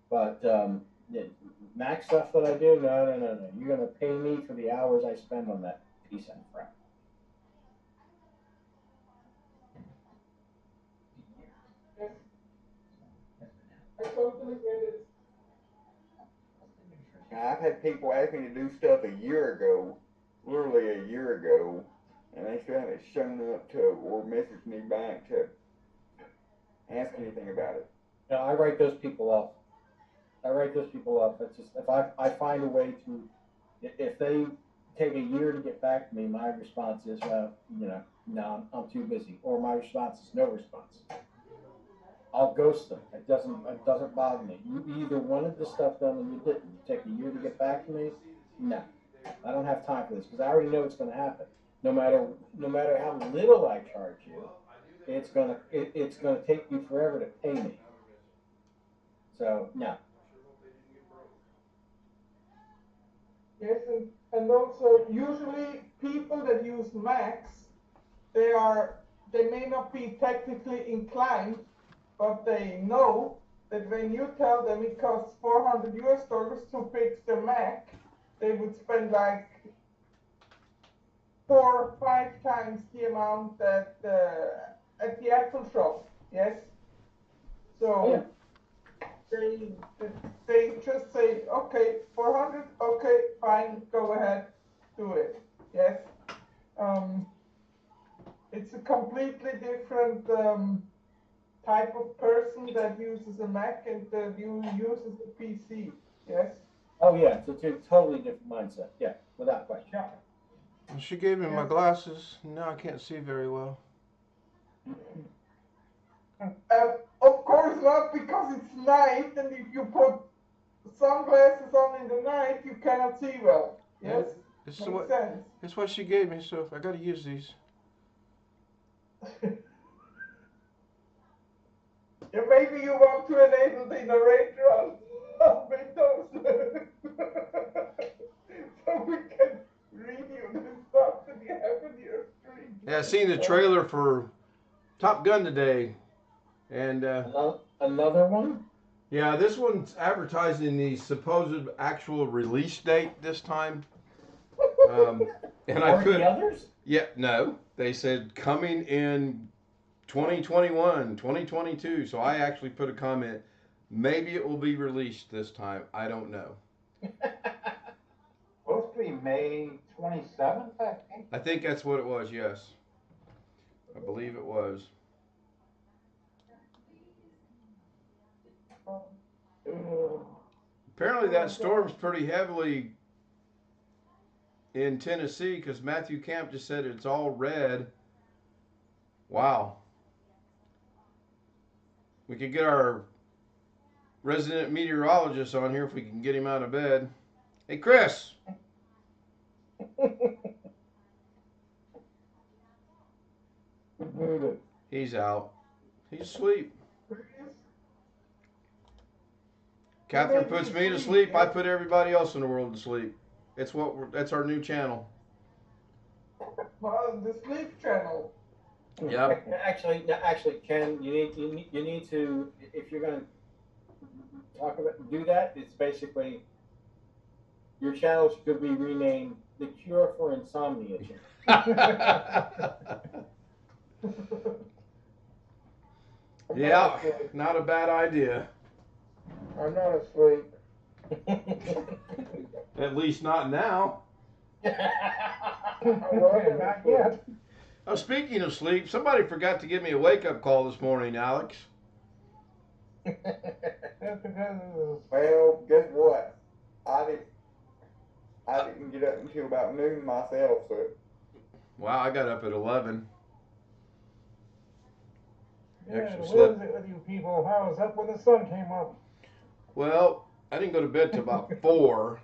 But Mac stuff that I do, no. You're going to pay me for the hours I spend on that piece of crap.
I totally get it.
I've had people ask me to do stuff a year ago, literally a year ago, and they still haven't shown up to or messaged me back to ask anything about it.
No, I write those people off. It's just, if I find a way to, if they take a year to get back to me, my response is, well, you know, no, I'm too busy. Or my response is no response. I'll ghost them. It doesn't bother me. You either wanted the stuff done or you didn't. You take a year to get back to me, no, I don't have time for this because I already know what's going to happen. No matter how little I charge you, it's gonna take you forever to pay me. So no.
Yes, and also usually people that use Macs, they may not be technically inclined, but they know that when you tell them it costs $400 to fix their Mac, they would spend like 4 or 5 times the amount at the Apple shop. Yes. So they just say, okay, 400, okay, fine, go ahead, do it. Yes. It's a completely different type of person that uses a Mac and that uses a PC. Yes.
Oh yeah, it's a totally different mindset. Yeah, without question.
Yeah.
She gave me my glasses. Now I can't see very well.
Of course not, because it's night, and if you put sunglasses on in the night, you cannot see well. Yes,
It's
makes
what,
sense.
it's what she gave me, so I got to use these.
Yeah, maybe you want to enable the narrator on Windows, so we can read you the stuff that you have in your screen.
Yeah, I seen the trailer for Top Gun today, and
Another one?
yeah, this one's advertising the supposed actual release date this time. And I
Aren't
could.
the others?
Yeah, no, they said coming in 2021, 2022. So I actually put a comment. Maybe it will be released this time. I don't know.
Supposed to be May 27th, I think.
I think that's what it was. Yes, I believe it was. Apparently, that storm's pretty heavily in Tennessee because Matthew Camp just said it's all red. Wow. We could get our resident meteorologist on here if we can get him out of bed. Hey, Chris. He's out. He's asleep. Catherine puts me to sleep. I put everybody else in the world to sleep. That's our new channel.
Well, the sleep channel.
Yep.
Actually, Ken, you need to, if you're gonna do that, it's basically your channel should be renamed The Cure for Insomnia.
Yeah, not a bad idea.
I'm not asleep.
At least not now.
Not yet.
Oh, speaking of sleep, somebody forgot to give me a wake-up call this morning, Alex.
That's because
Well, guess what? I didn't get up until about noon myself, so.
Wow, I got up at 11.
yeah,
Extra
what is
slip.
it with you people? I was up when the sun came up.
Well, I didn't go to bed till about 4,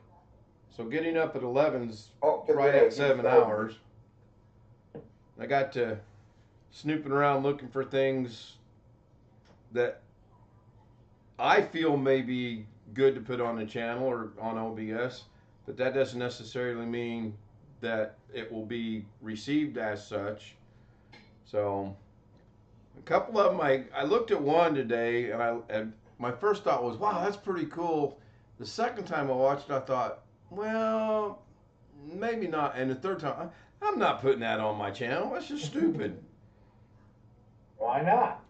so getting up at 11's
Up to
right
bed,
at 7
you started.
hours. I got to snooping around looking for things that I feel may be good to put on the channel or on OBS, but that doesn't necessarily mean that it will be received as such. So a couple of them, I looked at one today, and my first thought was, wow, that's pretty cool. The second time I watched it, I thought, well, maybe not. And the third time, I'm not putting that on my channel. That's just stupid.
Why not?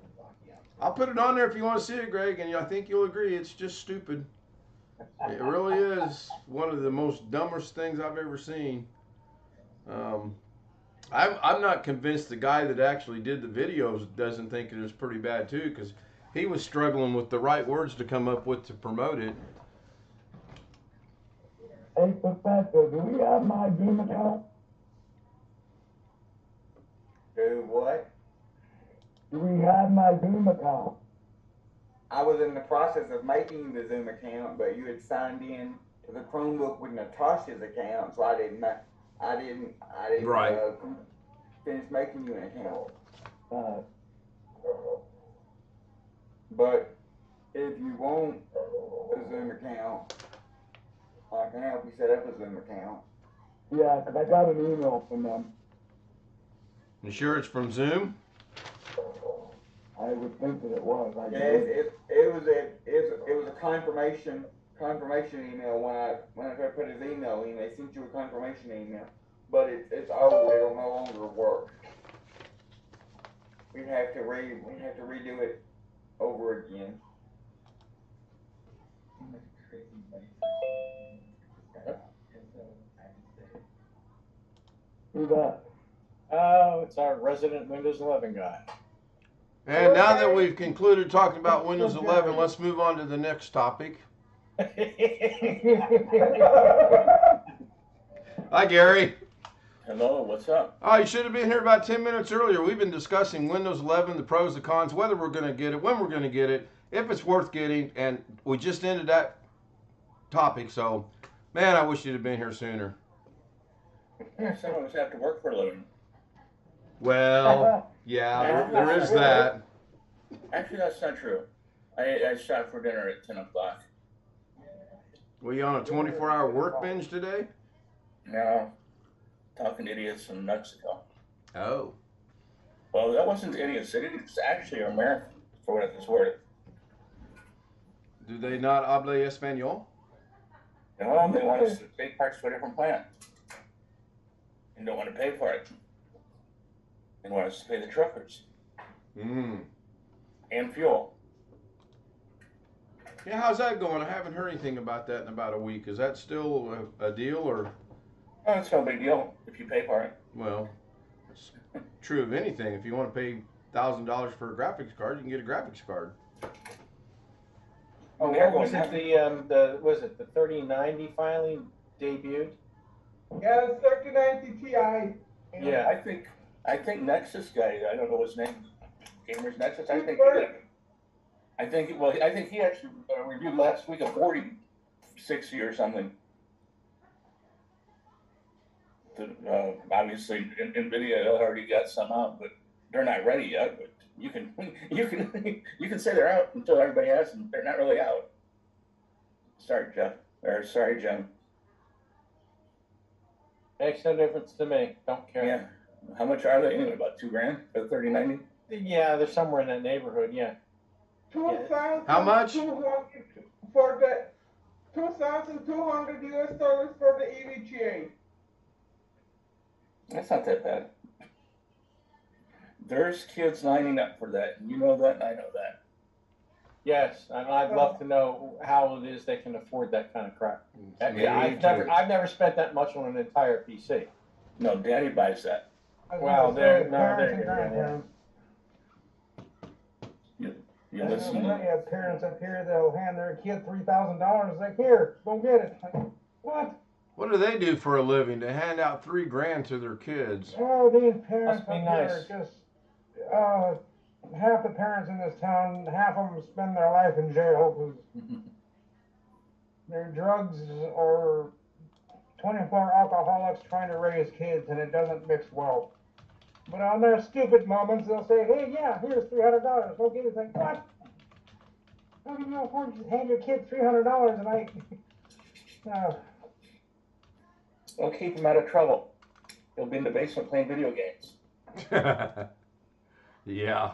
I'll put it on there if you want to see it, Greg, and I think you'll agree it's just stupid. It really is one of the most dumbest things I've ever seen. I'm not convinced the guy that actually did the videos doesn't think it is pretty bad too, because he was struggling with the right words to come up with to promote it.
Hey, Professor, do we have my Zoom account?
Do what?
Do we have my Zoom account?
I was in the process of making the Zoom account, but you had signed in to the Chromebook with Natasha's account, so I didn't
Right.
finish making you an account.
Uh,
But if you want a Zoom account, I can help you set up a Zoom account.
yeah, 'cause I got an email from them.
You sure it's from Zoom?
I would think that it was. I
Yeah,
did.
it was a confirmation email when I tried to put his email in. They sent you a confirmation email, but it's old. It'll no longer work. We'd have to redo it over again.
Who's that?
Oh, it's our resident Windows 11 guy.
And now that we've concluded talking about Windows 11, let's move on to the next topic. Hi, Gary.
Hello, what's up?
Oh, you should have been here about 10 minutes earlier. We've been discussing Windows 11, the pros, the cons, whether we're going to get it, when we're going to get it, if it's worth getting, and we just ended that topic. So, man, I wish you'd have been here sooner.
Yeah, some of us have to work for a living.
Well, yeah, there is that.
Actually, that's not true. I shot for dinner at 10 o'clock.
Were you on a 24-hour work binge today?
No, talking to idiots in Mexico.
Oh.
Well, that wasn't idiots. Idiots actually are American, for what it's worth.
Do they not habla español?
No, they want us to take parts to a different plant. And don't want to pay for it. And want us to pay the truckers. And fuel.
Yeah, how's that going? I haven't heard anything about that in about a week. Is that still a deal, or?
Oh, it's no big deal if you pay for it.
Well, it's true of anything. If you want to pay $1,000 for a graphics card, you can get a graphics card.
Oh, what was it? The 3090 finally debuted?
Yeah, 3090 Ti.
Yeah.
I think Nexus guy, I don't know his name, Gamers Nexus, I think he actually reviewed last week a 4060 or something. Obviously, NVIDIA already got some out, but they're not ready yet. But you can say they're out until everybody has them. They're not really out. Sorry, Jim.
Makes no difference to me. Don't care.
Yeah. How much are they anyway? About $2,000 for the 3090?
Yeah, they're somewhere in that neighborhood. Yeah.
2,000.
How much?
For the $2,200 US for the EVGA.
That's not that bad. There's kids lining up for that. You know that, and I know that.
Yes, and I'd love to know how it is they can afford that kind of crap. Yeah, I've never spent that much on an entire PC.
No, Daddy buys that.
Well,
Parents and grandparents.
You
There's
listen.
plenty of parents up here that'll hand their kid $3,000. Like, here, go get it. Like, what?
What do they do for a living to hand out $3,000 to their kids?
Oh, these parents
Must be
up
nice.
here are just, half the parents in this town, half of them spend their life in jail because they're drugs or 24 alcoholics trying to raise kids, and it doesn't mix well. But on their stupid moments, they'll say, hey, yeah, here's $300. Go get it. It's like, what? How can you afford to hand your kid $300 a night?
Don't keep him out of trouble. He'll be in the basement playing video games.
Yeah.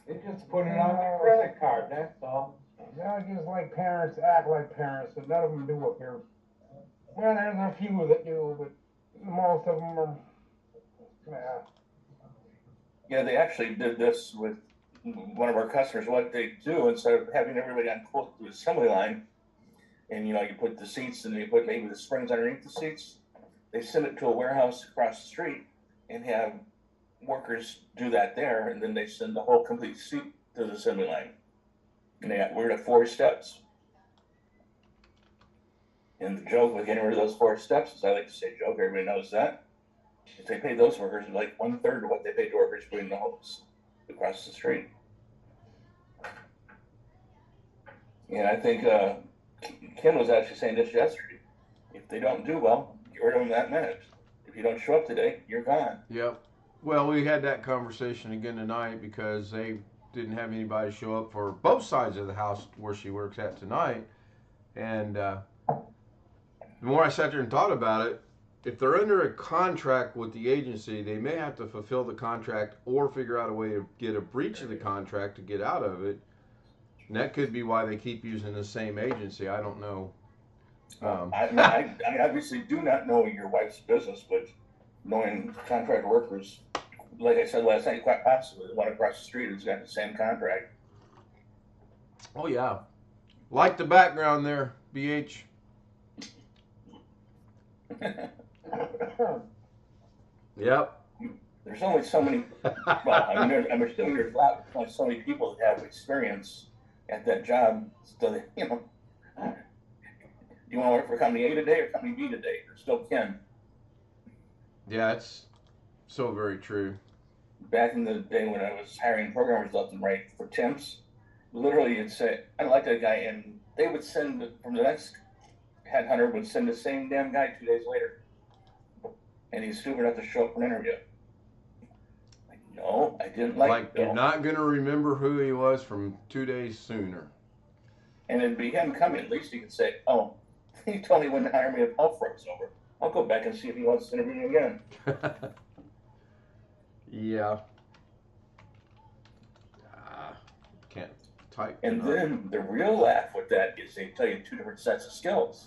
They just put it on the credit card, that's all.
Yeah, just like parents act like parents, and none of them do up here. Well, there's a few that do, but most of them are, yeah.
Yeah, they actually did this with one of our customers. What they do, instead of having everybody on quote the assembly line, and you put the seats and you put maybe the springs underneath the seats, they send it to a warehouse across the street and have workers do that there, and then they send the whole complete seat to the assembly line. And we're at 4 steps. And the joke with getting rid of those 4 steps is, I like to say joke, everybody knows that. If they pay those workers like 1/3 of what they paid to workers putting the homes across the street. And I think Ken was actually saying this yesterday. If they don't do well, get rid of them that minute. If you don't show up today, you're gone.
Yep. Well, we had that conversation again tonight because they didn't have anybody show up for both sides of the house where she works at tonight. And the more I sat there and thought about it, if they're under a contract with the agency, they may have to fulfill the contract or figure out a way to get a breach of the contract to get out of it. And that could be why they keep using the same agency. I don't know.
I obviously do not know your wife's business, but knowing contract workers, like I said last night, quite possibly the one across the street has got the same contract.
Oh, yeah. Like the background there, BH. Yep.
There's only so many. Well, I mean, I'm assuming there's only so many people that have experience at that job. So that, you know, you want to work for company A today or company B today? They're still Ken.
Yeah, it's so very true.
Back in the day when I was hiring programmers left and right for temps, literally you'd say, I like that guy, and they would send from the next headhunter would send the same damn guy 2 days later, and he's stupid enough to show up for an interview. Like, no, I didn't like Bill.
You're not gonna remember who he was from 2 days sooner.
And it'd be him coming. At least he could say, "Oh, he told me when to hire me if Paul froze over. I'll go back and see if he wants to interview me again."
Yeah. Can't type.
And then the real laugh with that is they tell you two different sets of skills.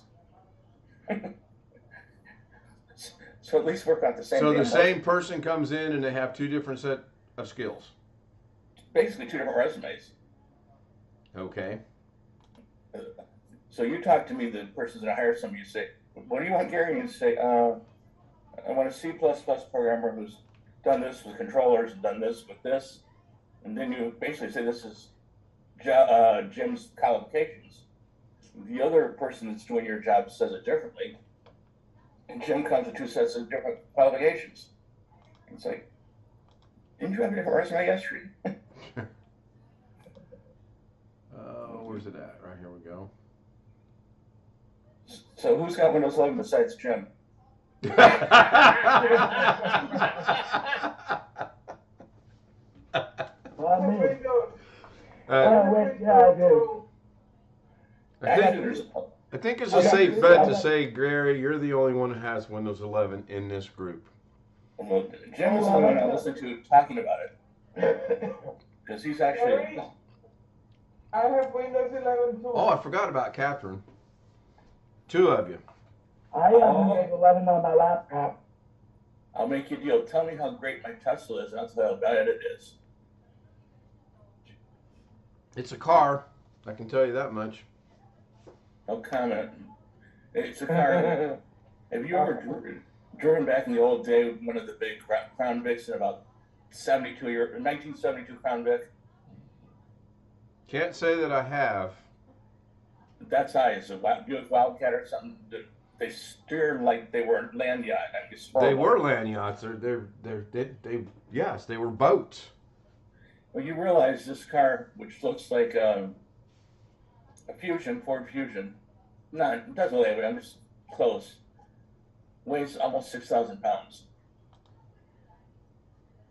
So at least work out the same.
So the same person comes in and they have two different set of skills.
Basically, two different resumes.
Okay.
So you talk to me, the person's gonna hire somebody. You say, "What do you want, Gary?" And you say, "I want a C++ programmer who's done this with controllers and done this with this." And then you basically say, "This is Jim's qualifications." The other person that's doing your job says it differently, and Jim comes with two sets of different qualifications. It's like, didn't you have a different resume yesterday?
Where's it at? Right here we go.
So who's got Windows 11 besides Jim?
Well, me.
Yeah,
I do.
I think it's a safe bet to say, Gary, you're the only one who has Windows 11 in this group.
Well, Jim is the one I listened to talking about it. Because he's actually...
I have Windows 11 too.
Oh, I forgot about Catherine. Two of you.
I have Windows 11 on my laptop.
I'll make you a deal. Tell me how great my Tesla is, and I'll tell you how bad it is.
It's a car. I can tell you that much.
No comment. It's a car. Have you ever driven back in the old day, one of the big Crown Vics in about 1972 Crown Vic?
Can't say that I have.
That size, a Buick Wildcat or something. They steer like they were land yacht.
They were land yachts. Yes, they were boats.
Well, you realize this car, which looks like a Fusion, Ford Fusion, it doesn't look that way, I'm just close, weighs almost 6,000 pounds.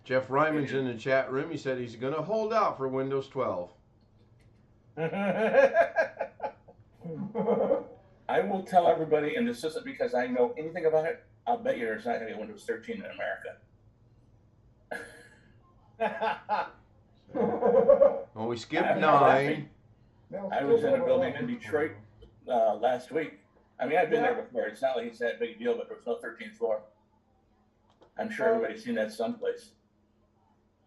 Jeff Ryman's in the chat room. He said he's going to hold out for Windows 12.
I will tell everybody, and this isn't because I know anything about it, I'll bet you there's not going to be Windows 13 in America.
Well, we skipped 9.
I was in a building in Detroit last week. I mean, I've been there before. It's not like it's that big a deal, but there was no 13th floor. I'm sure everybody's seen that someplace.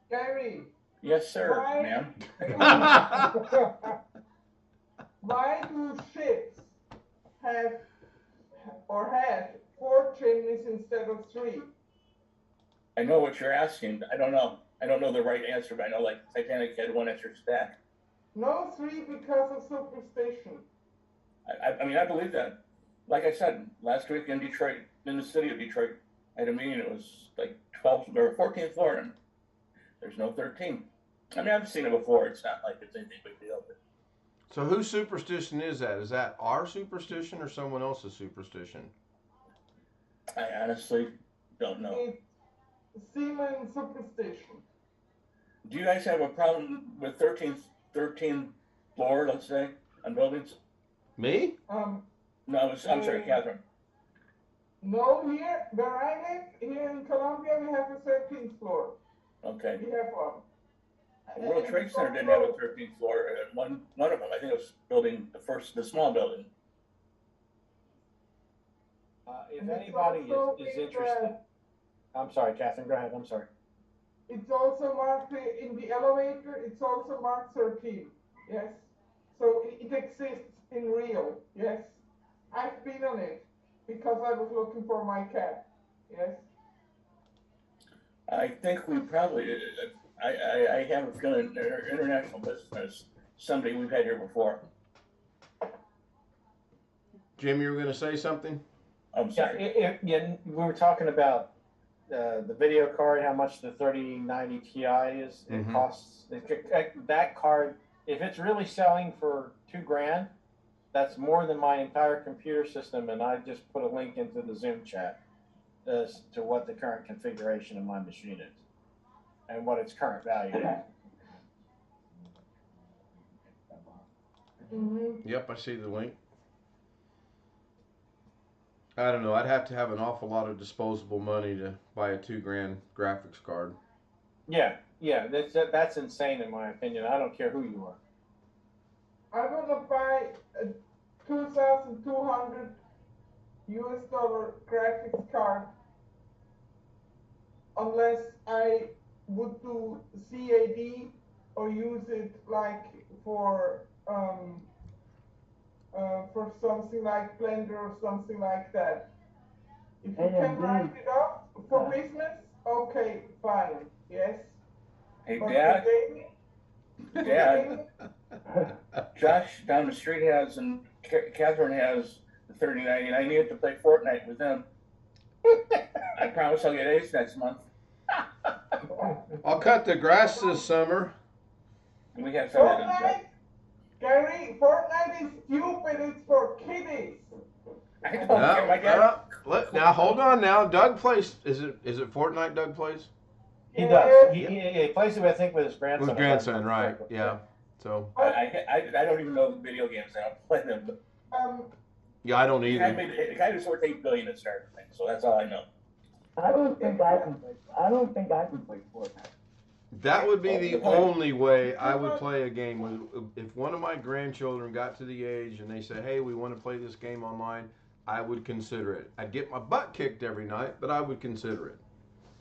Gary.
Yes, sir, ma'am.
Why do ships have 4 chimneys instead of 3?
I know what you're asking. I don't know. I don't know the right answer, but I know like Titanic had one extra stack.
No, 3 because of superstition.
I mean, I believe that. Like I said, last week in Detroit, in the city of Detroit, I had a meeting. It was like 12th or 14th floor, and there's no 13. I mean, I've seen it before. It's not like it's anything big deal. But
So whose superstition is that? Is that our superstition or someone else's superstition?
I honestly don't know.
It's Siemens superstition.
Do you guys have a problem with 13th floor, let's say, on buildings?
Me?
No, I'm sorry, Catherine.
No, here, where I live, here in Colombia, we have a 13th floor.
Okay.
We have one.
The World Trade Center didn't have a 13th floor. One of them, I think it was building the small building.
If anybody is interested, I'm sorry, Catherine, go ahead. I'm sorry.
It's also marked in the elevator. It's also marked 13. Yes. So it exists in real. Yes. I've been on it because I was looking for my cat. Yes.
I think we probably, I have a feeling international business, somebody we've had here before.
Jim, you were going to say something?
I'm sorry.
Yeah, we were talking about the video card, how much the 3090 Ti is. It costs, that card, if it's really selling for $2,000, that's more than my entire computer system, and I just put a link into the Zoom chat as to what the current configuration of my machine is and what its current value is.
Yep, I see the link. I don't know. I'd have to have an awful lot of disposable money to buy a $2,000 graphics card.
Yeah, that's insane in my opinion. I don't care who you are.
I want to buy a $2,200 graphics card unless I would do CAD or use it like for something like Blender or something like that. If you can write it up for business, okay, fine, yes.
Hey,
But
Dad, Josh down the street has, and Catherine has the 3090, and I needed to play Fortnite with them. I promise I'll get Ace next month.
I'll cut the grass this summer.
And we have some of them.
Gary, Fortnite is stupid, it's for kiddies.
I don't care, my dad.
Now hold on. Now Doug plays. Is it Fortnite? Doug plays.
He does. He plays it, I think, with his grandson.
With his grandson, right? Yeah. So.
I don't even know the video games now. I play them.
Yeah, I don't either.
The guy was worth $8 billion at start, so that's all I know.
I don't think I can play Fortnite.
That would be the only way I would play a game. If one of my grandchildren got to the age and they said, "Hey, we want to play this game online," I would consider it. I'd get my butt kicked every night, but I would consider it.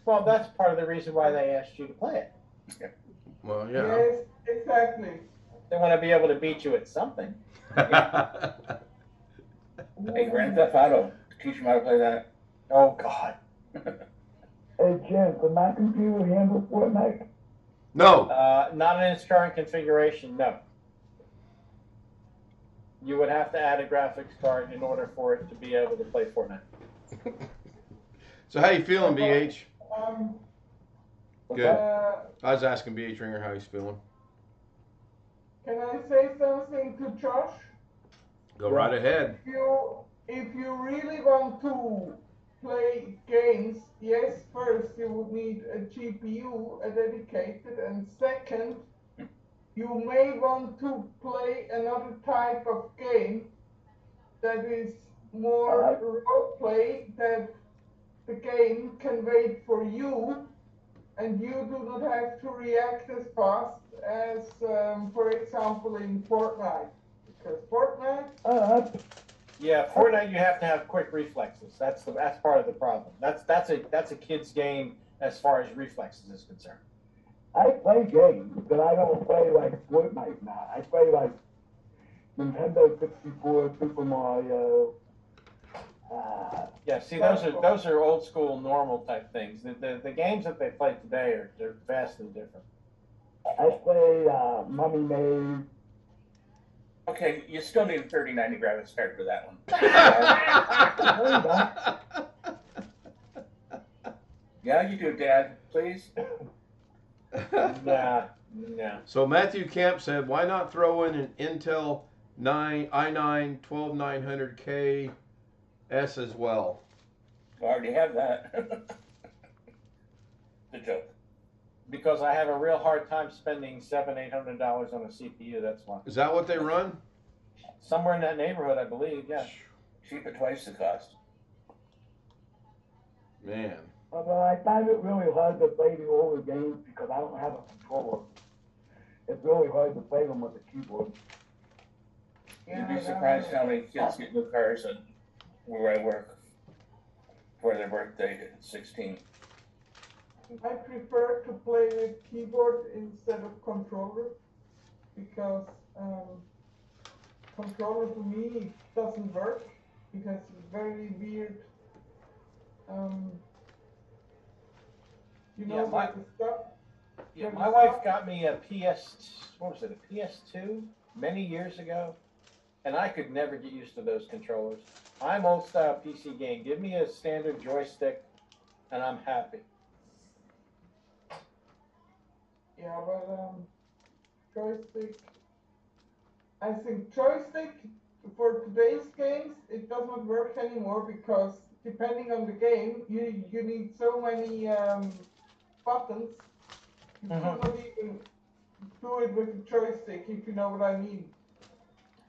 Well, that's part of the reason why they asked you to play it.
Well, yeah.
Yes, exactly.
They want to be able to beat you at something.
Hey, Grand Theft Auto, teach them how to play that.
Oh, God.
Hey, Jim, can my computer handle Fortnite?
No.
Not in its current configuration, no. You would have to add a graphics card in order for it to be able to play Fortnite.
So how you feeling, BH? Good.
I
was asking BH Ringer how he's feeling.
Can I say something to Josh?
Go right ahead.
If you really want to play games, yes, first you would need a GPU, a dedicated, and second, you may want to play another type of game that is more role play, that the game can wait for you and you do not have to react as fast as, for example, in Fortnite. Because Fortnite...
Yeah, Fortnite, you have to have quick reflexes. That's part of the problem. That's a kid's game as far as reflexes is concerned.
I play games, but I don't play like Fortnite now. I play like Nintendo 64, Super Mario.
Yeah, see, those are old school normal type things. The games that they play today they're vastly different.
I play Mummy Maze.
Okay, you still need a 3090 graphics card for that one. Yeah, you do, Dad. Please.
Nah, No.
So Matthew Camp said, why not throw in an Intel i9 12900K S as well?
I already have that. The joke.
Because I have a real hard time spending $700-800 on a CPU. That's why.
Is that what they run?
Somewhere in that neighborhood, I believe. Yeah.
Cheap at twice the cost.
Man.
Although I find it really hard to play the older games because I don't have a controller. It's really hard to play them with a keyboard.
You'd be surprised how many kids get new cars and where I work for their birthday at 16.
I prefer to play with keyboard instead of controller because controller for me doesn't work because it's very weird. You know,
Yeah,
the stuff.
Yeah, my wife got me a what was it, a PS2 many years ago, and I could never get used to those controllers. I'm old style PC game. Give me a standard joystick, and I'm happy.
Yeah, but joystick. I think joystick for today's games it does not work anymore because depending on the game, you need so many buttons. You could not even do it with a joystick, if you know what I mean.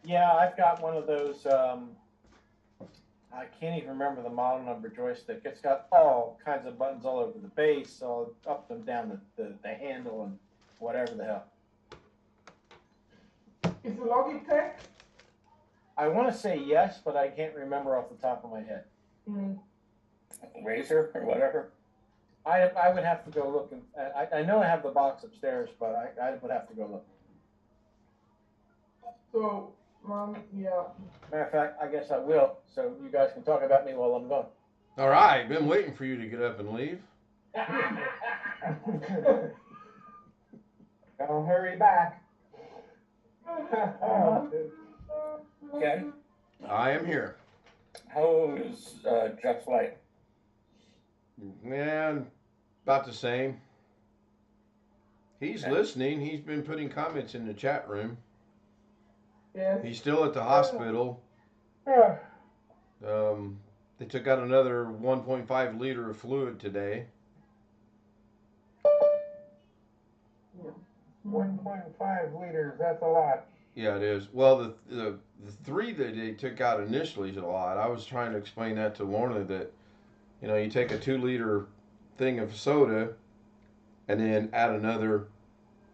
Yeah, I've got one of those. I can't even remember the model number joystick. It's got all kinds of buttons all over the base, all up and down the handle and whatever the hell.
Is it Logitech?
I want to say yes, but I can't remember off the top of my head.
Razer or whatever.
I would have to go look. I know I have the box upstairs, but I would have to go look.
So, yeah.
Matter of fact, I guess I will, so you guys can talk about me while I'm gone.
All right, been waiting for you to get up and leave.
Don't hurry back.
Ken,
I am here.
how is Jeff's life?
Man, about the same. He's
Okay.
listening. He's been putting comments in the chat room.
Yes.
He's still at the hospital. They took out another 1.5 liter of fluid today.
1.5 liters, that's a lot.
Yeah, it is. Well, the 3 that they took out initially is a lot. I was trying to explain that to Lorna that, you know, you take a 2 liter thing of soda and then add another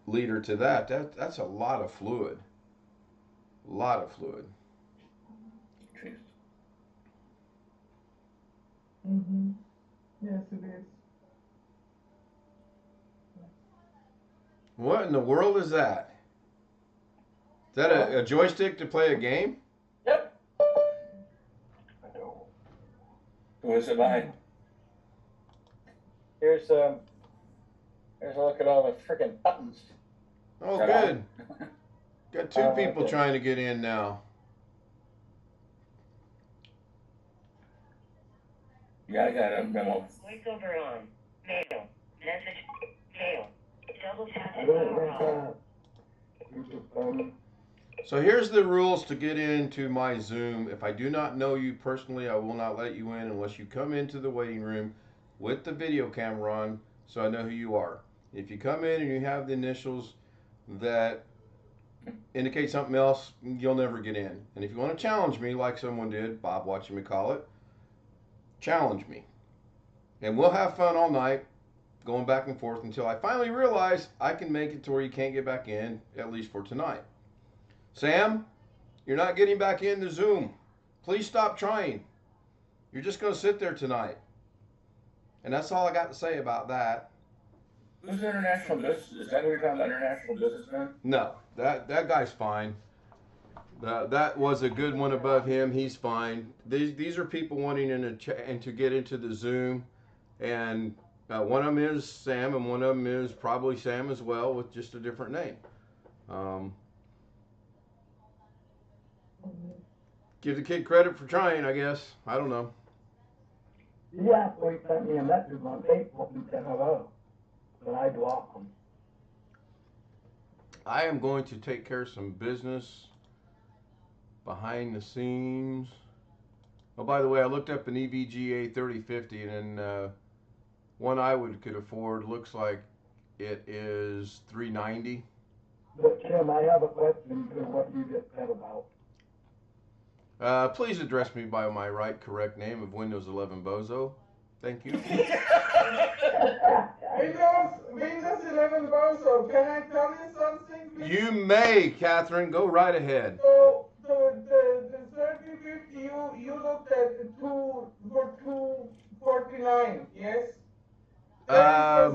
liter to that. That's a lot of fluid. A lot of fluid.
Jeez.
Yes, it is.
What in the world is that? Is that a joystick to play a game?
Yep.
Who is it by?
Here's a look at all the freaking buttons.
Oh,
Shut
good. Got 2
Oh,
people
okay.
trying to get in now.
Yeah, I got a memo.
Voiceover on. Mail. Message. Mail. Double tap
I
to
don't
power on.
think
So here's the rules to get into my Zoom. If I do not know you personally, I will not let you in unless you come into the waiting room with the video camera on so I know who you are. If you come in and you have the initials that indicate something else, you'll never get in. And if you want to challenge me like someone did, Bob watching me call it, challenge me. And we'll have fun all night going back and forth until I finally realize I can make it to where you can't get back in, at least for tonight. Sam, you're not getting back in the Zoom. Please stop trying. You're just going to sit there tonight. And that's all I got to say about that.
Who's international business? Is that who you're talking about, international businessman?
No, that guy's fine. That was a good one above him. He's fine. These are people wanting and to get into the Zoom. And one of them is Sam, and one of them is probably Sam as well, with just a different name. Give the kid credit for trying, I guess. I don't know.
he actually sent me a message on Facebook and said hello, but I blocked him.
I am going to take care of some business behind the scenes. Oh, by the way, I looked up an EVGA 3050, and one I could afford looks like it is $390.
But Tim, I have a question to what you just said about.
Please address me by my correct name of Windows 11 Bozo. Thank you.
Windows 11 Bozo, can I tell you something, please?
You may, Catherine. Go right ahead.
So, the 3050, you looked at the for $249, yes? That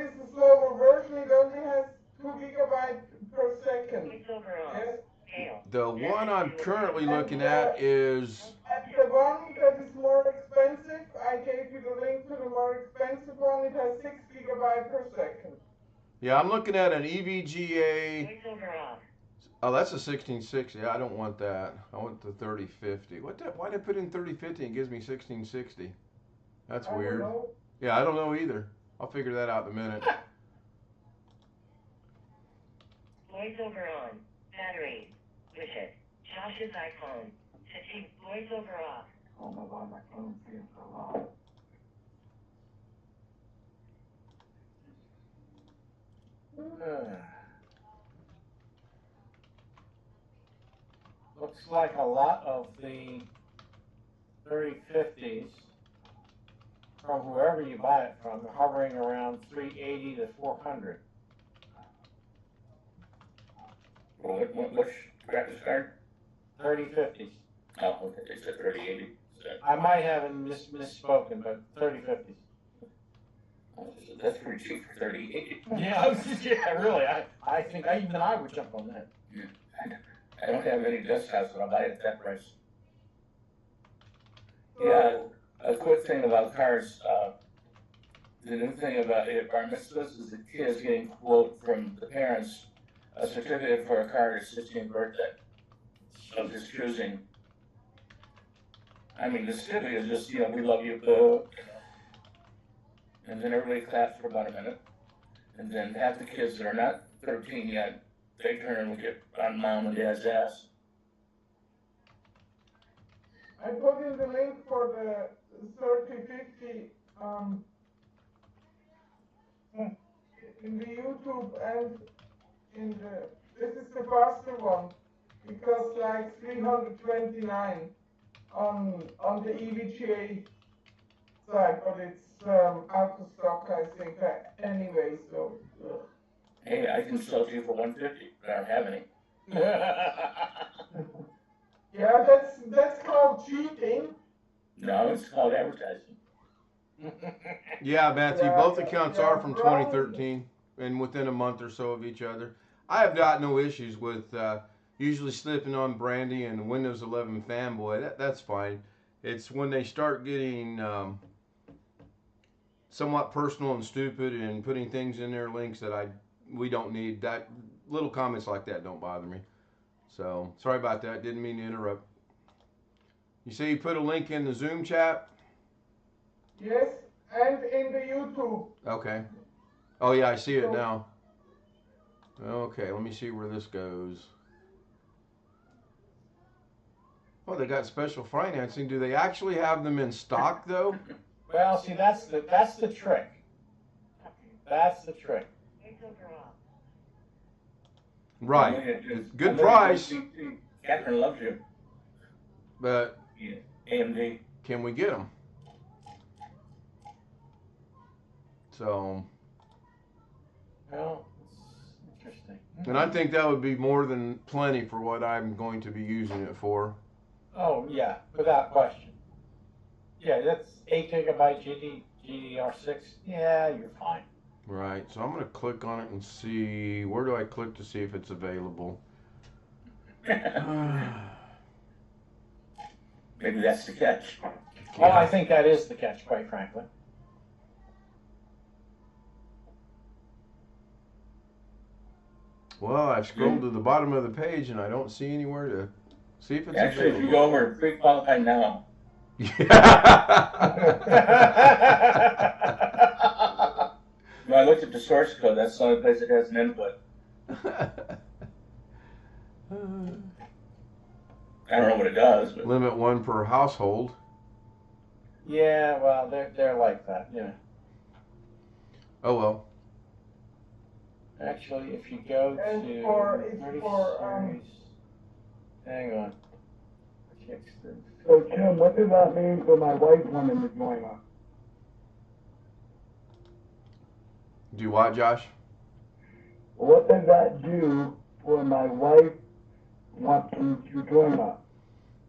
is the slower version. It only has 2 gigabytes per second. Yes?
The one I'm currently looking at is...
And the one that is more expensive, I gave you the link to the more expensive one. It has 6 gigabytes per second.
Yeah, I'm looking at an EVGA... Oh, that's a 1660. I don't want that. I want the 3050. Why did I put in 3050 and it gives me 1660? That's weird. Yeah, I don't know either. I'll figure that out in a minute.
Voiceover on. Battery. Widget. Josh's iPhone. Setting voiceover off.
I don't know why my phone's being so loud.
Looks like a lot of the 3050s, from whoever you buy it from, are hovering around 380 to 400.
Which graphics card?
3050s.
Oh, okay, it's a 3080.
I might have misspoken, but 3050s.
That's pretty cheap for 3080.
Yeah, really. I think even I would jump on that.
Yeah. I don't have any desktops, but I'll buy it at that price. Yeah, a quick thing about cars. The new thing about bar mitzvahs is the kids getting quote from the parents a certificate for a car at his 16th birthday of his choosing. I mean, the certificate is just, we love you, boo. And then everybody claps for about a minute. And then half the kids that are not 13 yet, they turn and get on mom and dad's ass.
I put in the link for the 3050 in the YouTube and this is the faster one. It costs like $329 on the EVGA side, but it's out of stock, I think. Anyway, so.
Hey, I can sell to you for $150, but I don't have any.
Yeah, that's called cheating.
No, it's called advertising.
Yeah, Matthew, both accounts are from 2013 and within a month or so of each other. I have got no issues with usually slipping on Brandy and Windows 11 fanboy. That's fine. It's when they start getting somewhat personal and stupid and putting things in their links that we don't need. That little comments like that don't bother me. So sorry about that. Didn't mean to interrupt. You say you put a link in the Zoom chat?
Yes, and in the YouTube.
Okay. Oh yeah, I see it now. Okay, let me see where this goes. Oh, they got special financing. Do they actually have them in stock though?
Well, see, that's the trick. That's the trick.
Right. Good price.
Catherine loves you.
But
yeah. AMD.
Can we get them? So.
Well, it's interesting.
And I think that would be more than plenty for what I'm going to be using it for.
Oh yeah, without question. Yeah, that's 8 gigabyte GDR6. Yeah, you're fine.
Right, so I'm going to click on it and see, where do I click to see if it's available?
Maybe that's the catch.
Well, I think that is the catch, quite frankly.
Well, I've scrolled to the bottom of the page and I don't see anywhere to see if it's
Actually,
available.
if you go over pre-qualify now. When I looked at the source code, that's the only place that has an input. I don't know what it does, but
Limit 1 per household.
Yeah, well, they're like that, yeah.
Oh well.
Actually, if you go
And
to
for-
30
for,
series, hang on.
So Tim, what does that mean for my wife wanting to join us?
Do what, Josh?
What does that do for my wife wanting to join us?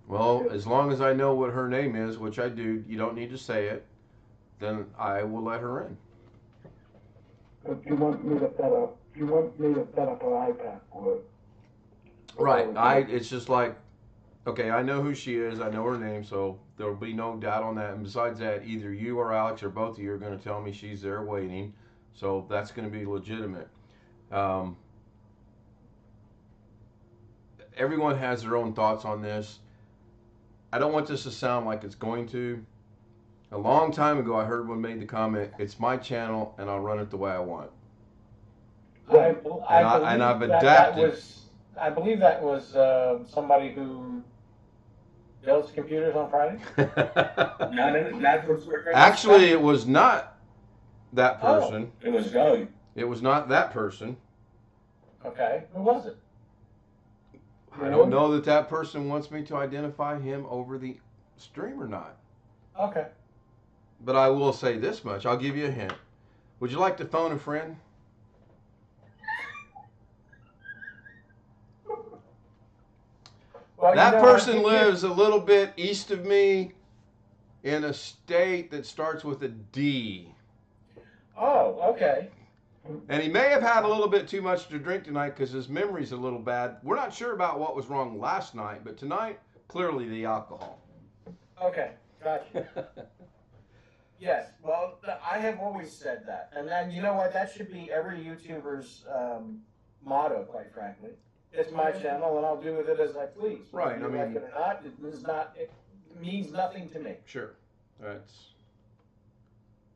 Well, as long as I know what her name is, which I do, you don't need to say it, then I will let her in.
Because she wants me to set up her iPad for it.
Right. It's just like, okay, I know who she is, I know her name, so there'll be no doubt on that. And besides that, either you or Alex or both of you are going to tell me she's there waiting, so that's going to be legitimate. Everyone has their own thoughts on this. I don't want this to sound like it's going to. A long time ago, I heard one made the comment, "It's my channel, and I'll run it the way I want." I've adapted.
I believe that was somebody who builds computers on Friday.
Actually, it was not that person.
it was Doug.
It was not that person.
Okay, who was it?
I don't know that that person wants me to identify him over the stream or not.
Okay.
But I will say this much. I'll give you a hint. Would you like to phone a friend?
Well,
That
you know,
person lives a little bit east of me in a state that starts with a D.
Oh, okay.
And he may have had a little bit too much to drink tonight because his memory's a little bad. We're not sure about what was wrong last night, but tonight, clearly the alcohol.
Okay, gotcha. Yes, well, I have always said that. And then, you know what, that should be every YouTuber's motto, quite frankly. It's my channel, and I'll do with it as I please.
Right,
Whether you like it or not, it means nothing to me.
Sure. That's...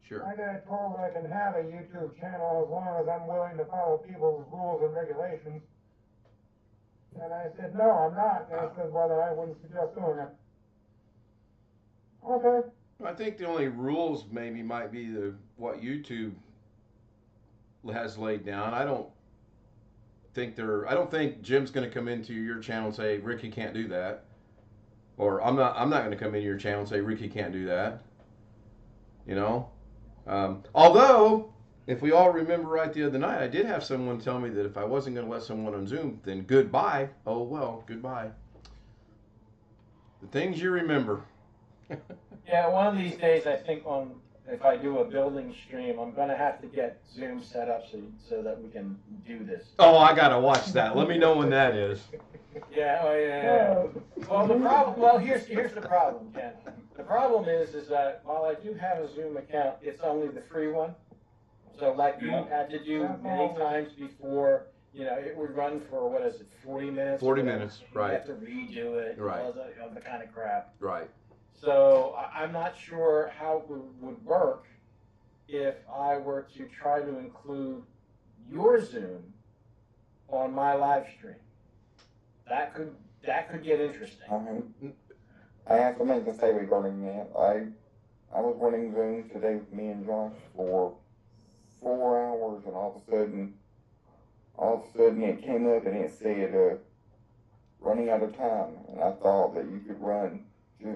Sure.
I got told I can have a YouTube channel as long as I'm willing to follow people's rules and regulations. And I said, no, I'm not. And I said, well, then I wouldn't suggest doing it. Okay.
I think the only rules maybe might be what YouTube has laid down. I don't think Jim's going to come into your channel and say, Ricky can't do that. Or I'm not going to come into your channel and say, Ricky can't do that. You know? Although, if we all remember right the other night, I did have someone tell me that if I wasn't going to let someone on Zoom, then goodbye. Oh, well, goodbye. The things you remember.
Yeah, one of these days, I think if I do a building stream, I'm going to have to get Zoom set up so that we can do this.
Oh, I got to watch that. Let me know when that is.
Yeah, oh, yeah. Well, the problem. Well, here's the problem, Ken. The problem is that while I do have a Zoom account, it's only the free one. So, like you had to do many times before, you know, it would run for 40 minutes.
40 minutes, right?
You have to redo it,
right?
All the kind of crap,
right?
So I'm not sure how it would work if I were to try to include your Zoom on my live stream. That could get interesting.
I have something to say regarding that. I was running Zoom today with me and Josh for 4 hours, and all of a sudden it came up and it said running out of time, and I thought that you could run. I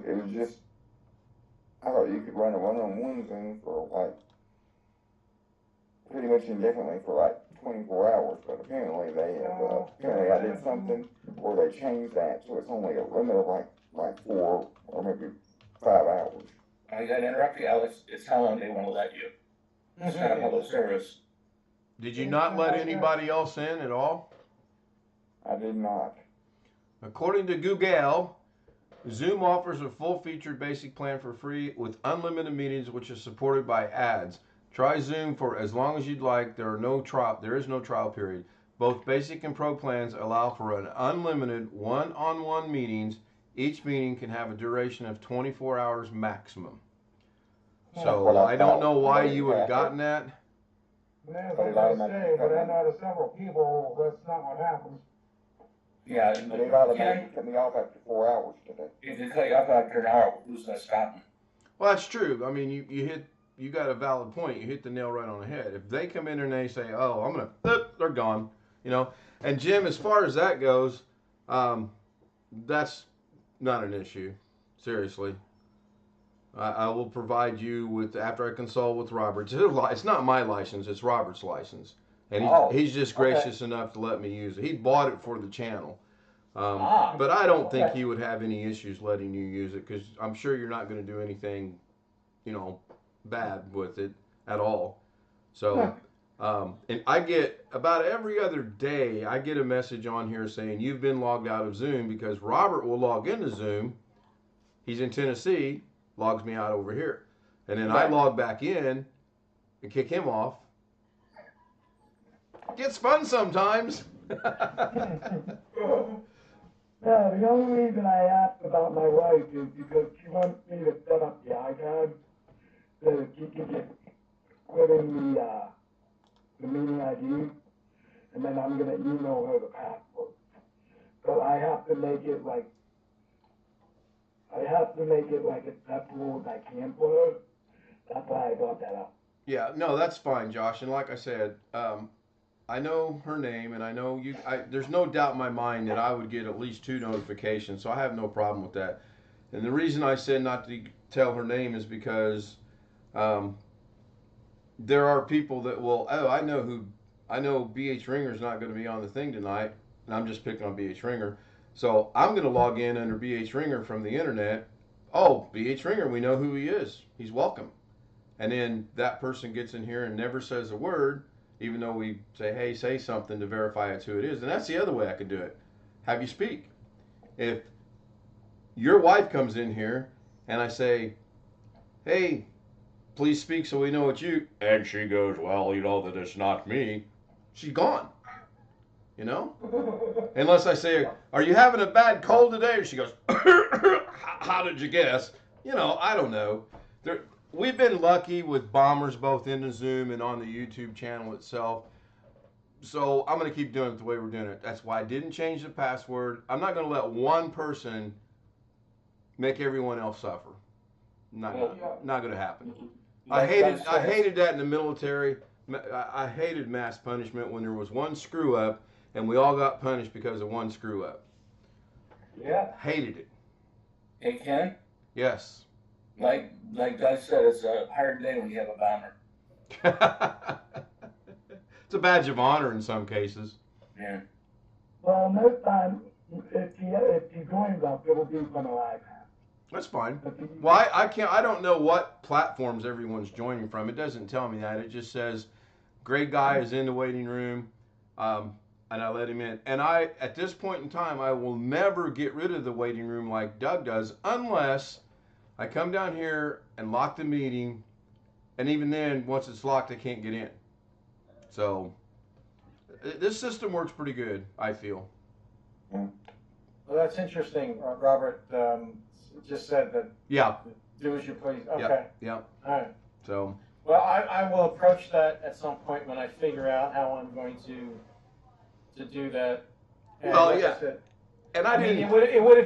thought you could run a one-on-one Zoom for like pretty much indefinitely for like 24 hours, but apparently apparently I did something where they changed that, so it's only a limit of like 4 or maybe 5 hours.
I got to interrupt you, Alex. It's how long they want to let you. It's not a public service.
Did you not let anybody else in at all?
I did not.
According to Google, Zoom offers a full-featured basic plan for free with unlimited meetings, which is supported by ads. Try Zoom for as long as you'd like. There is no trial period. Both basic and pro plans allow for an unlimited one-on-one meetings. Each meeting can have a duration of 24 hours maximum. So I don't know why you would have gotten that.
That's
But it
what I
automatically
say, but
cut
I
me.
know to several people, that's not what happens.
Yeah,
But it automatically cut me off after 4 hours today.
if they cut you off after an hour, who's gonna stop them?
Well, that's true. I mean, you got a valid point. You hit the nail right on the head. If they come in and they say, "Oh, I'm gonna," they're gone. You know. And Jim, as far as that goes, that's not an issue. Seriously. I will provide you with, after I consult with Robert. It's not my license, it's Robert's license. And he's just gracious enough to let me use it. He bought it for the channel. But I don't think he would have any issues letting you use it, because I'm sure you're not going to do anything, bad with it at all. So, and I get, about every other day, I get a message on here saying you've been logged out of Zoom, because Robert will log into Zoom. He's in Tennessee, logs me out over here. And then I log back in and kick him off. Gets fun sometimes.
Yeah, the only reason I asked about my wife is because she wants me to set up the iPad so that she can just put in the meeting ID, and then I'm going to email her the password. So I have to make it like acceptable as I can for her. That's why I brought that up.
Yeah, no, that's fine, Josh. And like I said, I know her name, and I know you. There's no doubt in my mind that I would get at least 2 notifications, so I have no problem with that. And the reason I said not to tell her name is because there are people that will. Oh, I know BH Ringer's not going to be on the thing tonight, and I'm just picking on BH Ringer. So I'm going to log in under BH Ringer from the internet. Oh, BH Ringer, we know who he is. He's welcome. And then that person gets in here and never says a word, even though we say, hey, say something to verify it's who it is. And that's the other way I could do it. Have you speak. If your wife comes in here and I say, hey, please speak so we know it's you, and she goes, well, you know that it's not me, she's gone. Unless I say, are you having a bad cold today? And she goes, how did you guess? I don't know. We've been lucky with bombers both in the Zoom and on the YouTube channel itself. So I'm going to keep doing it the way we're doing it. That's why I didn't change the password. I'm not going to let one person make everyone else suffer. Not going to happen. I hated that in the military. I hated mass punishment when there was one screw up and we all got punished because of one screw up.
Yeah.
Hated it.
Hey, Ken?
Yes.
Like Doug said, it's a hard day when you have a bomber.
It's a badge of honor in some cases.
Yeah.
Well, most time, if she joins us, it'll be from an iPad.
That's fine. Well, I don't know what platforms everyone's joining from. It doesn't tell me that. It just says, great guy is in the waiting room, and I let him in. And at this point in time, I will never get rid of the waiting room like Doug does, unless I come down here and lock the meeting, and even then, once it's locked, I can't get in. So, this system works pretty good, I feel.
Well, that's interesting, Robert. Just said that.
Yeah.
Do as you please. Okay.
Yep.
All right.
So.
Well, I will approach that at some point when I figure out how I'm going to do that. And
well,
like
yeah.
I said,
and I didn't.
It would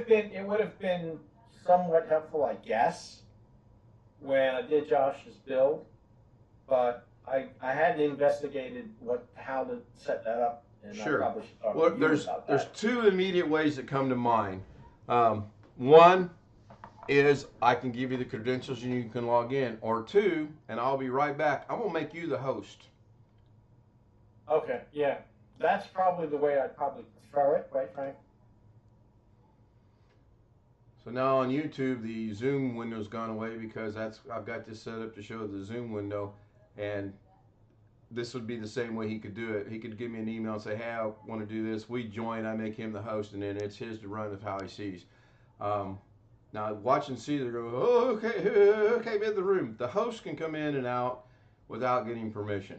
have been somewhat helpful, I guess, when I did Josh's build, but I hadn't investigated how to set that up. And
sure.
I probably should talk
well,
to you about
there's
that.
2 immediate ways that come to mind. One is I can give you the credentials and you can log in, or 2, and I'll be right back, I'm gonna make you the host.
Okay, yeah, that's probably the way I'd probably prefer it, right, Frank?
So now on YouTube, the Zoom window's gone away because I've got this set up to show the Zoom window, and this would be the same way he could do it. He could give me an email and say, hey, I want to do this. We join, I make him the host, and then it's his to run of how he sees. Now, watch and see, they're going, oh, okay, be in the room. The host can come in and out without getting permission.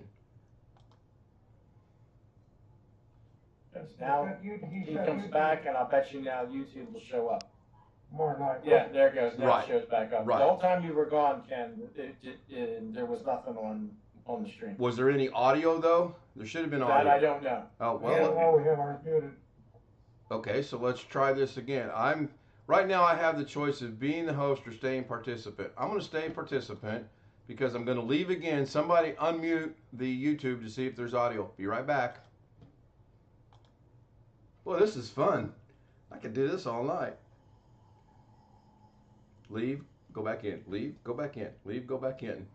Now, he comes back, and I'll bet you now YouTube will show up.
More likely.
Yeah, there it goes. Now
Right.
it shows back up.
Right.
The whole time you were gone, Ken, there was nothing on on the stream.
Was there any audio though? There should have been audio.
That I don't know.
Oh
Yeah,
well.
well, we have ours muted.
Okay, so let's try this again. Right now I have the choice of being the host or staying participant. I'm going to stay participant because I'm going to leave again. Somebody unmute the YouTube to see if there's audio. Be right back. Boy, this is fun. I could do this all night. Leave, go back in. Leave, go back in. Leave, go back in.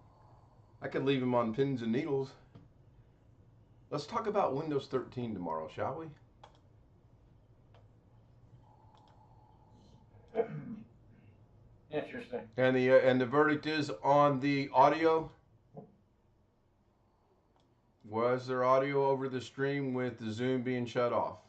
I could leave him on pins and needles. Let's talk about Windows 13 tomorrow, shall we?
Interesting.
And the verdict is on the audio. Was there audio over the stream with the Zoom being shut off?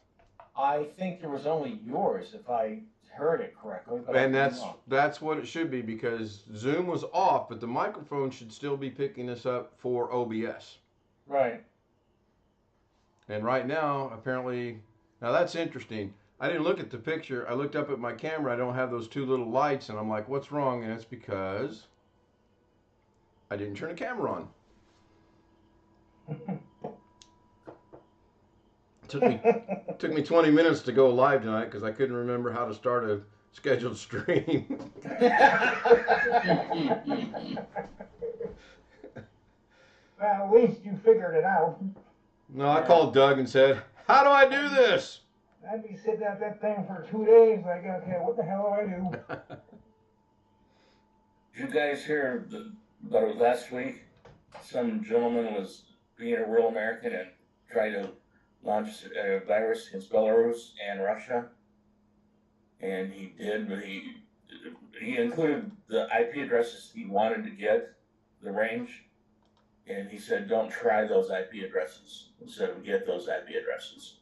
I think there was only yours, if I heard it correctly. But
And that's what it should be, because Zoom was off, but the microphone should still be picking this up for OBS.
Right.
And right now, apparently, now that's interesting. I didn't look at the picture. I looked up at my camera. I don't have those two little lights, and I'm like, what's wrong? And it's because I didn't turn the camera on. Took me 20 minutes to go live tonight because I couldn't remember how to start a scheduled stream.
Well, at least you figured it out.
No, I called Doug and said, how do I do this?
I'd be sitting at that thing for 2 days, like, okay, what the hell do I do?
Did you guys hear about it last week? Some gentleman was being a real American and tried to launch a virus against Belarus and Russia. And he did, but he included the IP addresses he wanted to get, the range. And he said, don't try those IP addresses. Instead, get those IP addresses.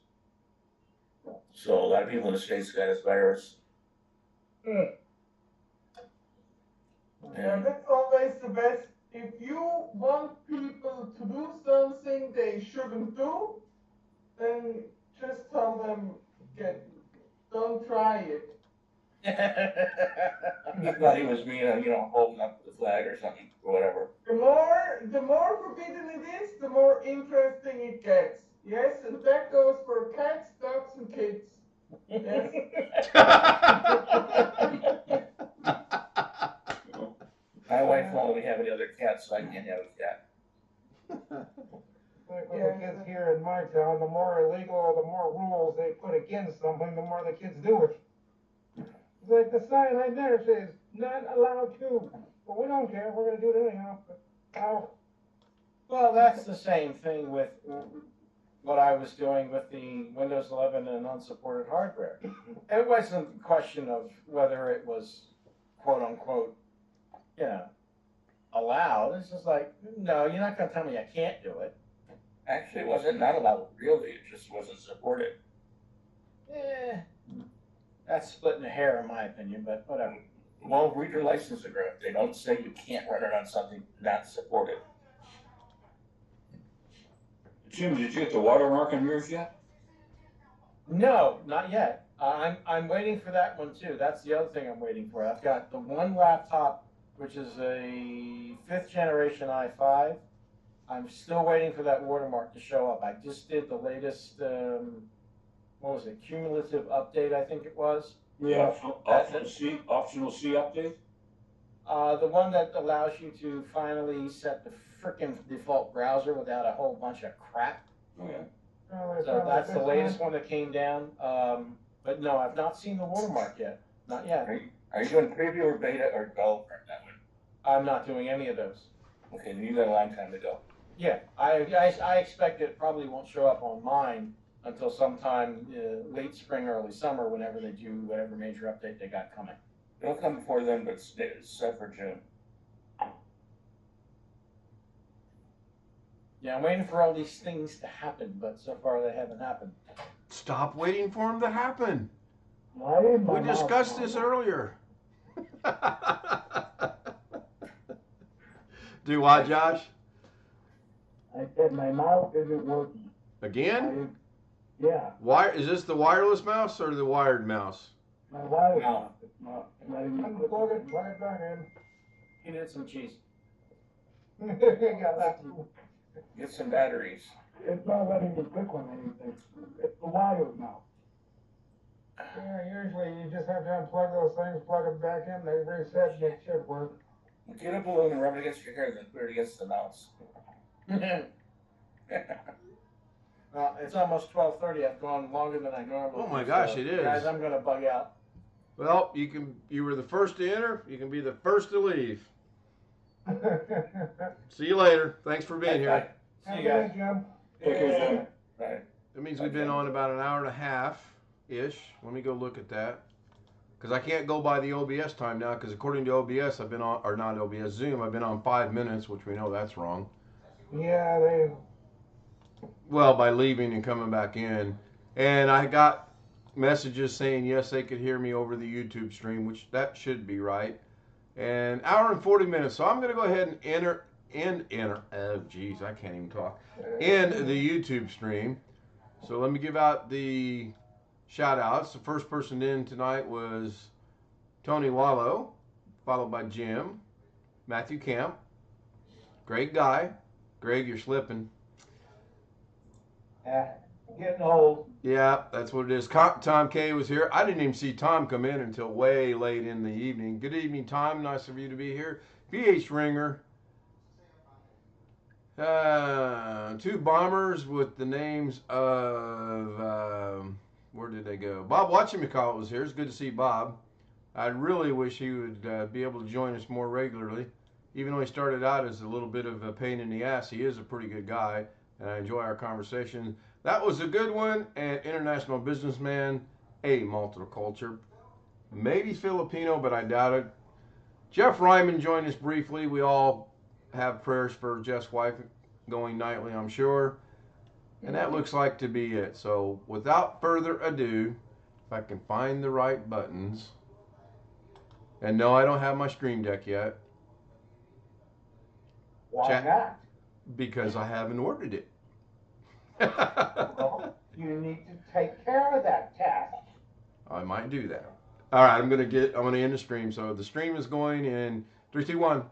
So a lot of people in the States got this virus.
Yeah, that's always the best. If you want people to do something they shouldn't do, then just tell them, don't try it.
He thought he was being, holding up the flag or something, or whatever.
The more forbidden it is, the more interesting it gets. Yes, and that goes for cats, dogs, and kids. Yes.
My wife won't let me have any other cats, so I can't have a cat.
Like with the kids here in my town, the more illegal, the more rules they put against something, the more the kids do it. It's like the sign right there says, not allowed to. But we don't care, we're gonna do it anyhow.
Well, that's the same thing with what I was doing with the Windows 11 and unsupported hardware. It wasn't a question of whether it was quote unquote, allowed. It's just like, no, you're not going to tell me I can't do it.
Actually, it wasn't not allowed, really. It just wasn't supported.
That's splitting a hair in my opinion, but whatever.
Well, read your license agreement. They don't say you can't run it on something not supported.
Jim, did you get the watermark on yours yet?
No, not yet. I'm waiting for that one too. That's the other thing I'm waiting for. I've got the one laptop, which is a 5th generation i5. I'm still waiting for that watermark to show up. I just did the latest, what was it, cumulative update, I think it was.
Yeah. Optional C update?
The one that allows you to finally set the frickin' default browser without a whole bunch of crap.
Oh, yeah.
So that's the latest one that came down. But no, I've not seen the watermark yet. Not yet.
Are you doing preview or beta or developer on that one?
I'm not doing any of those.
Okay, then you got a long time to go.
Yeah, I expect it probably won't show up on mine until sometime late spring, early summer, whenever they do whatever major update they got coming.
It'll come before then, but it's set for June.
Yeah, I'm waiting for all these things to happen, but so far they haven't happened.
Stop waiting for them to happen.
Why
We discussed this earlier. Do what, Josh?
I said my mouse isn't working.
Again?
Yeah,
Is this the wireless mouse or the wired mouse?
my wireless
No.
mouse. It's not even
Unplug it, plug it back in.
He did some cheese.
Got that.
Get some batteries.
It's not letting me click on anything. It's the wires now.
Yeah, usually you just have to unplug those things, plug them back in, they reset, and it should work.
Get a balloon and rub it against your hair, then put it against the mouse.
Well, it's almost 12:30. I've gone longer than I normally
Oh my
do,
gosh,
so,
it is.
Guys, I'm gonna bug out.
Well, you were the first to enter. You can be the first to leave. See you later. Thanks for being here.
See you guys.
Jim.
Take care, Jim.
Right.
That means we've been on about an hour and a half-ish. Let me go look at that. Because I can't go by the OBS time now, because according to OBS, I've been on, or not OBS, Zoom, I've been on 5 minutes, which we know that's wrong.
Yeah, they.
Well, by leaving and coming back in. And I got messages saying, yes, they could hear me over the YouTube stream, which that should be right. And hour and 40 minutes. So I'm going to go ahead and enter, oh, geez, I can't even talk. In the YouTube stream. So let me give out the shout outs. The first person in tonight was Tony Wallow, followed by Jim, Matthew Camp, Greg Guy. Greg, you're slipping.
Getting old.
Yeah, that's what it is. Tom K was here. I didn't even see Tom come in until way late in the evening. Good evening, Tom. Nice of you to be here. PH Ringer. 2 bombers with the names of, where did they go? Bob Watchimcall was here. It's good to see Bob. I really wish he would be able to join us more regularly. Even though he started out as a little bit of a pain in the ass, he is a pretty good guy, and I enjoy our conversation. That was a good one, and international businessman, a multicultural, maybe Filipino, but I doubt it. Jeff Ryman joined us briefly. We all have prayers for Jeff's wife going nightly, I'm sure. And that looks like to be it. So without further ado, if I can find the right buttons. And no, I don't have my Stream Deck yet.
Why not?
Because I haven't ordered it.
Well, you need to take care of that task.
I might do that. All right, I'm gonna end the stream. So the stream is going in 3, 2, 1.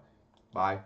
Bye.